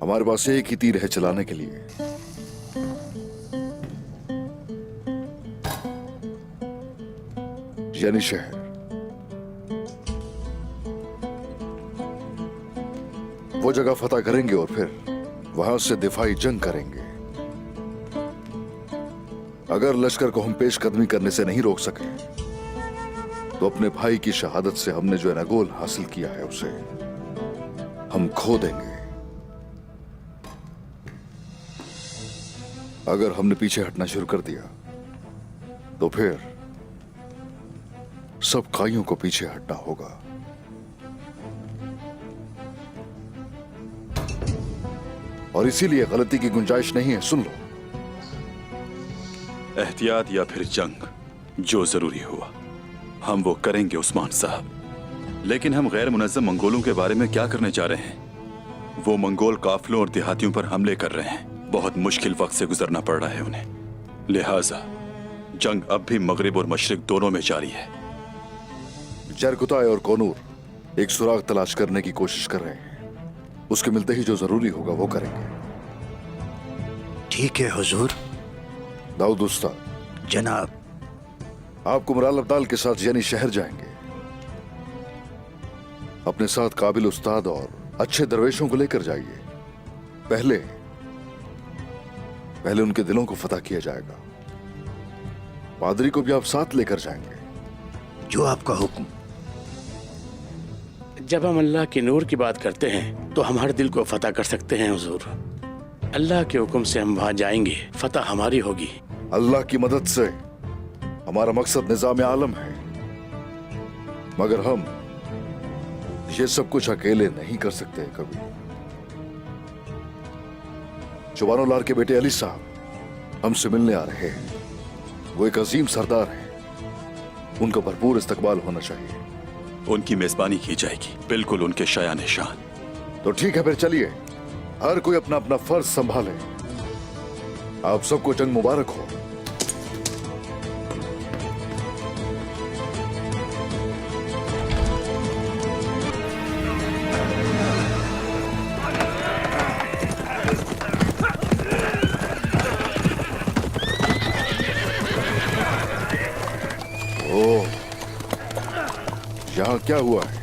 हमारे पास एक ही तीर है चलाने के लिए। यानी शहर। वो जगह फतह करेंगे और फिर वहां से दिफाई जंग करेंगे। अगर लश्कर को हम पेशकदमी करने से नहीं रोक सके तो अपने भाई की शहादत से हमने जो एनागोल हासिल किया है उसे हम खो देंगे। अगर हमने पीछे हटना शुरू कर दिया तो फिर सब काइयों को पीछे हटना होगा। और इसीलिए गलती की गुंजाइश नहीं है। सुन लो, एहतियात या फिर जंग, जो जरूरी हुआ हम वो करेंगे उस्मान साहब। लेकिन हम गैर मुनज़्ज़म मंगोलों के बारे में क्या करने जा रहे हैं? वो मंगोल काफिलों और देहातियों पर हमले कर रहे हैं। बहुत मुश्किल वक्त से गुजरना पड़ रहा है उन्हें। लिहाजा जंग अब भी मगरिब और मशरिक दोनों में जारी है। जरकुताय और कोनूर एक सुराग तलाश करने की कोशिश कर रहे हैं। उसके मिलते ही जो जरूरी होगा वो करेंगे। ठीक है हुजूर। दाऊद उस्ताद, जनाब। आप कुमराल अब्दाल के साथ यानी शहर जाएंगे। अपने साथ काबिल उस्ताद और अच्छे दरवेशों को लेकर जाइए। पहले उनके दिलों को फतह किया जाएगा। पादरी को भी आप साथ लेकर जाएंगे। जो आपका हुक्म। जब हम अल्लाह के नूर की बात करते हैं तो हम हर दिल को फतह कर सकते हैं हुजूर। अल्लाह के हुक्म से हम वहां जाएंगे, फतह हमारी होगी। अल्लाह की मदद से हमारा मकसद निजाम आलम है, मगर हम ये सब कुछ अकेले नहीं कर सकते। कभी चुबानो लार के बेटे अली साहब हमसे मिलने आ रहे हैं। वो एक अजीम सरदार हैं, उनका भरपूर इस्तकबाल होना चाहिए। उनकी मेजबानी की जाएगी, बिल्कुल उनके शायान शान। तो ठीक है, फिर चलिए, हर कोई अपना अपना फर्ज संभाले। आप सबको जंग मुबारक हो। ओह, यहाँ क्या हुआ है?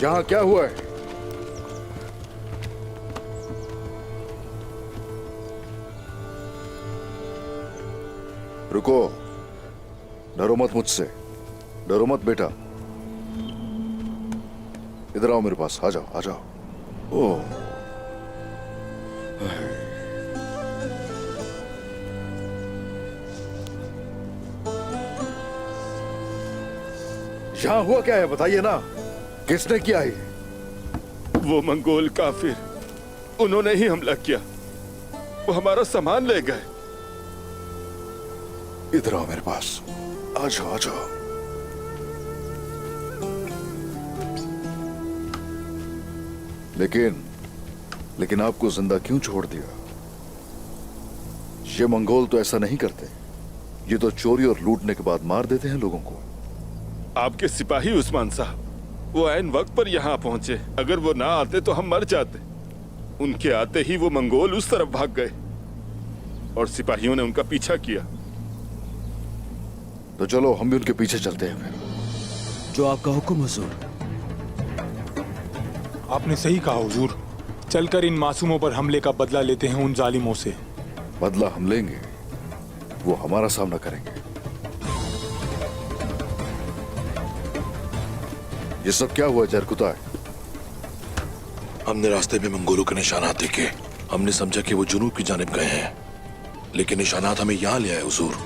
यहाँ क्या हुआ है? रुको, डरो मत मुझसे, डरो मत बेटा। इधर आओ मेरे पास, आ जाओ, आ जाओ। ओह, यहाँ हुआ क्या है, बताइए ना, किसने किया है? वो मंगोल काफिर, उन्होंने ही हमला किया। वो हमारा सामान ले गए। इधर आओ मेरे पास, आ जाओ, आ जाओ। लेकिन आपको जिंदा क्यों छोड़ दिया? ये मंगोल तो ऐसा नहीं करते। ये तो चोरी और लूटने के बाद मार देते हैं लोगों को। आपके सिपाही उस्मान साहब, वो ऐन वक्त पर यहाँ पहुंचे। अगर वो ना आते तो हम मर जाते। उनके आते ही वो मंगोल उस तरफ भाग गए और सिपाहियों ने उनका पीछा किया। तो चलो हम भी उनके पीछे चलते हैं फिर। जो आपका हुक्म हुजूर। आपने सही कहा हुजूर। चलकर इन मासूमों पर हमले का बदला लेते हैं उन जालिमों से। बदला हम लेंगे, वो हमारा सामना करेंगे। ये सब क्या हुआ जरकुता? हमने रास्ते में मंगोलों के निशानात देखे। हमने समझा कि वो जुनूब की जानिब गए हैं, लेकिन निशानात हमें यहां ले आए हुजूर।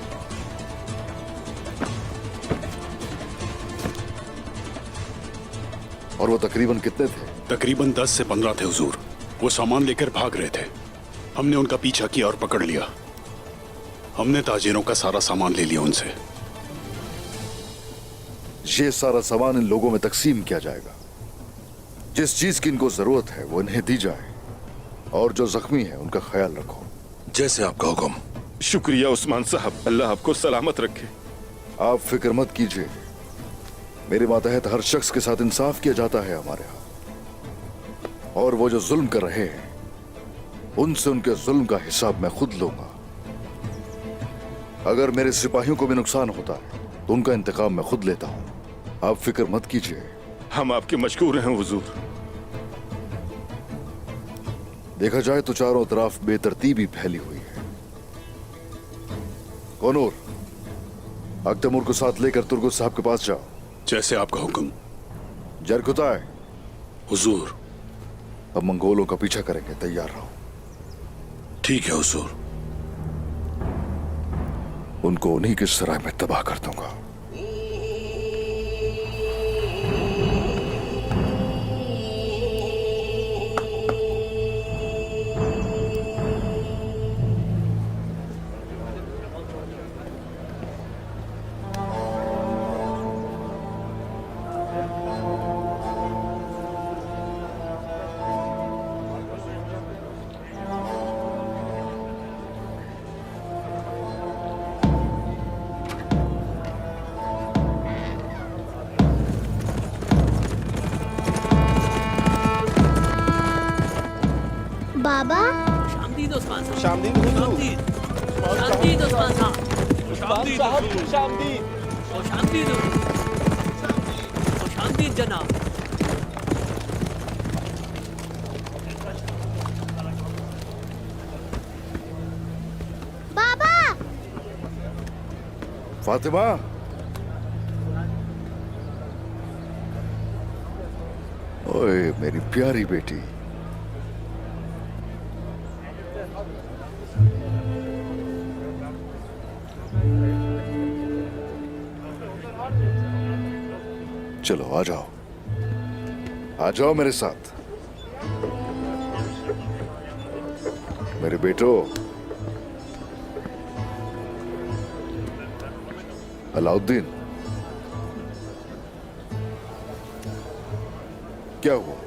और वो तकरीबन कितने थे? तकरीबन 10 से 15 थे हुजूर। वो सामान लेकर भाग रहे थे। हमने उनका पीछा किया और पकड़ लिया। हमने ताजिरों का सारा सामान ले लिया उनसे। ये सारा सामान इन लोगों में तकसीम किया जाएगा। जिस चीज की इनको जरूरत है वो इन्हें दी जाए, और जो जख्मी है उनका ख्याल रखो। जैसे आपका हुक्म। शुक्रिया उस्मान साहब, अल्लाह आपको सलामत रखे। आप फिक्र मत कीजिए, मेरे मातहत हर शख्स के साथ इंसाफ किया जाता है हमारे यहाँ। और वो जो जुल्म कर रहे हैं उनसे उनके जुल्म का हिसाब मैं खुद लूंगा। अगर मेरे सिपाहियों को भी नुकसान होता है तो उनका इंतकाम मैं खुद लेता हूं। आप फिक्र मत कीजिए। हम आपके मशकूर हैं हुजूर। देखा जाए तो चारों तरफ बेतरतीबी फैली हुई है। कौनूर, अख्तमूर को साथ लेकर तुर्गुत साहब के पास जाओ। जैसे आपका हुक्म। जरकुताय हुजूर। अब मंगोलों का पीछा करेंगे, तैयार रहो। ठीक है हुजूर। उनको उन्हीं के सराय में तबाह कर दूंगा। बाबा शामदीद उस्मान साहब शामदीद उस्मान साहब शामदीद जनाब। बाबा फातिमा, ओए मेरी प्यारी बेटी, चलो आ जाओ, आ जाओ मेरे साथ। मेरे बेटो, अलाउद्दीन, क्या हुआ?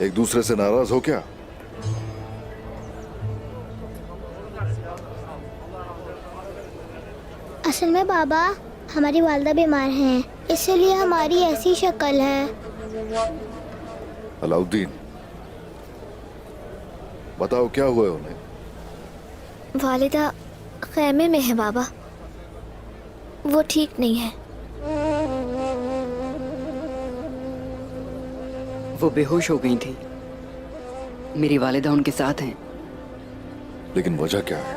एक दूसरे से नाराज हो क्या? असल में बाबा हमारी वालिदा बीमार हैं, इसलिए हमारी ऐसी शक्ल है। अलाउद्दीन, बताओ क्या हुआ उन्हें? वालिदा खैमे में है बाबा, वो ठीक नहीं है। वो बेहोश हो गई थी। मेरी वालिदा उनके साथ हैं। लेकिन वजह क्या है?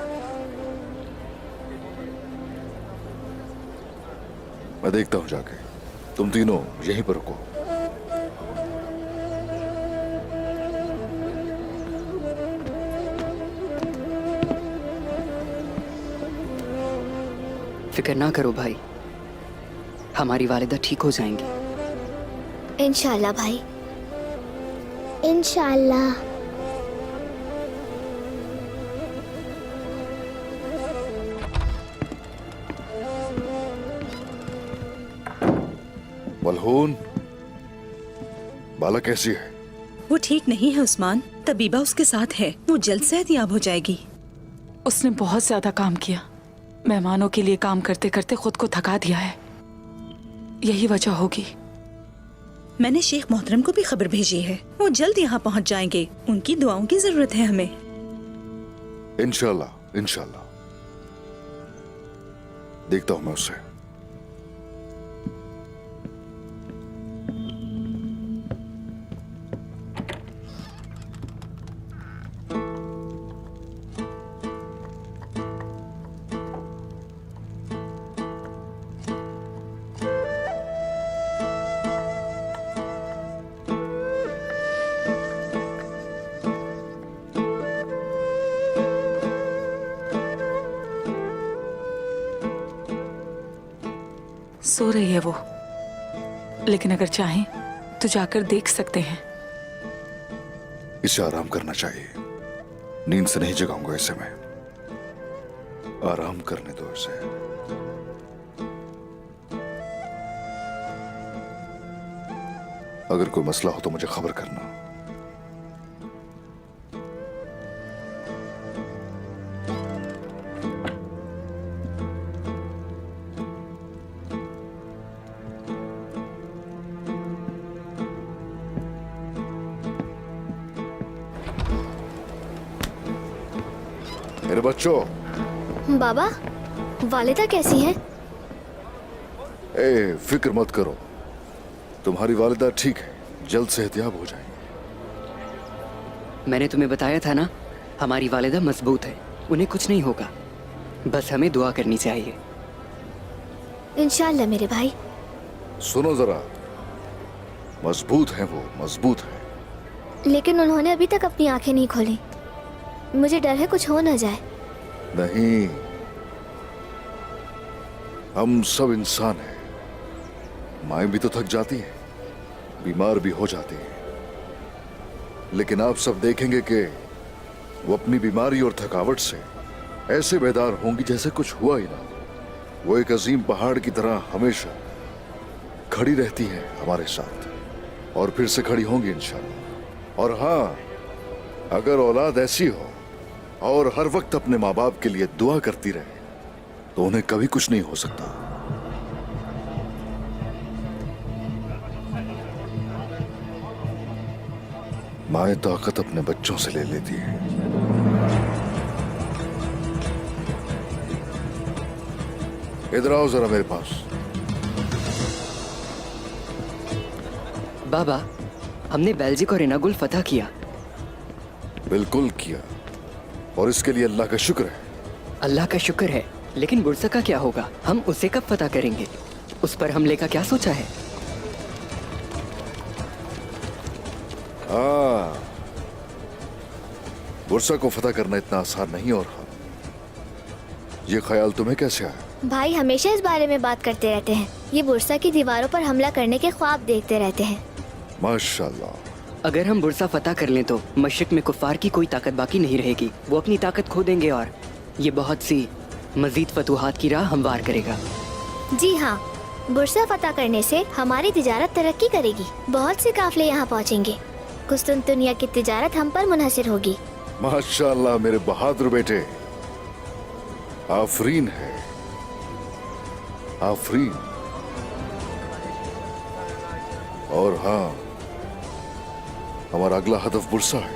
मैं देखता हूं जाके, तुम तीनों यहीं पर रुको। फिक्र ना करो भाई, हमारी वालिदा ठीक हो जाएंगी। इंशाल्लाह भाई, इंशाल्लाह। मलहून, बाला कैसी है? वो ठीक नहीं है उस्मान, तबीबा उसके साथ है, वो जल्द सेहतयाब हो जाएगी। उसने बहुत ज्यादा काम किया, मेहमानों के लिए काम करते करते खुद को थका दिया है, यही वजह होगी। मैंने शेख मोहतरम को भी खबर भेजी है, वो जल्द यहाँ पहुँच जाएंगे। उनकी दुआओं की जरूरत है हमें। इंशाल्लाह, इंशाल्लाह। देखता हूं मैं उससे। सो रही है वो, लेकिन अगर चाहें तो जाकर देख सकते हैं। इसे आराम करना चाहिए, नींद से नहीं जगाऊंगा इसे मैं। आराम करने दो इसे। अगर कोई मसला हो तो मुझे खबर करना। मेरे बच्चों। बाबा, वालिदा कैसी है? ए, फिक्र मत करो, तुम्हारी वालिदा ठीक है, जल्द सेहतयाब हो जाएंगी। मैंने तुम्हें बताया था ना, हमारी वालिदा मजबूत है, उन्हें कुछ नहीं होगा। बस हमें दुआ करनी चाहिए। इंशाल्लाह मेरे भाई। सुनो जरा, मजबूत है वो, मजबूत है। लेकिन उन्होंने अभी तक अपनी आंखें नहीं खोली, मुझे डर है कुछ हो न जाए। नहीं, हम सब इंसान हैं, माएं भी तो थक जाती हैं, बीमार भी हो जाती हैं, लेकिन आप सब देखेंगे कि वो अपनी बीमारी और थकावट से ऐसे बेदार होंगी जैसे कुछ हुआ ही ना। वो एक अजीम पहाड़ की तरह हमेशा खड़ी रहती हैं हमारे साथ, और फिर से खड़ी होंगी इंशाल्लाह। और हाँ, अगर औलाद ऐसी हो और हर वक्त अपने माँ बाप के लिए दुआ करती रहे तो उन्हें कभी कुछ नहीं हो सकता। माए ताकत अपने बच्चों से ले लेती है। इधर आओ जरा मेरे पास। बाबा, हमने बेल्जिक और इनागुल फतह किया। बिल्कुल किया, और इसके लिए अल्लाह का शुक्र है। अल्लाह का शुक्र है, लेकिन बुरसा का क्या होगा? हम उसे कब फतह करेंगे? उस पर हमले का क्या सोचा है? हाँ, बुरसा को फतह करना इतना आसान नहीं। और हाँ, ये ख्याल तुम्हें कैसे आया? भाई हमेशा इस बारे में बात करते रहते हैं। ये बुरसा की दीवारों पर हमला करने के ख्वाब देखते रहते हैं। माशाल्लाह। अगर हम बुरसा फतह कर लें तो मशरिक में कुफार की कोई ताकत बाकी नहीं रहेगी। वो अपनी ताकत खो देंगे और ये बहुत सी मजीद फतूहात की राह हमवार करेगा। जी हाँ, बुरसा फतह करने से हमारी तिजारत तरक्की करेगी। बहुत से काफले यहाँ पहुँचेंगे। कुस्तुनतुनिया की तिजारत हम पर मुनहसिर होगी। माशाल्लाह मेरे बहादुर बेटे, आफरीन है, आफरीन। और हाँ, हमारा अगला हदफ बुरसा है।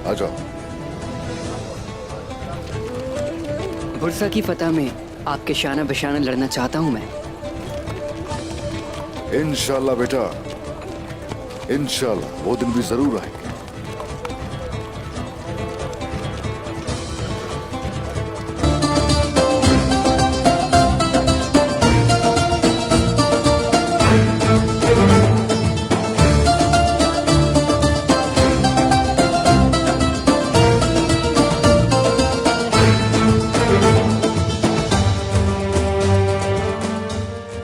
आ जाओ। बुरसा की फतह में आपके शाना बशाना लड़ना चाहता हूँ मैं। इंशाल्लाह बेटा, इंशाल्लाह वो दिन भी जरूर आएंगे।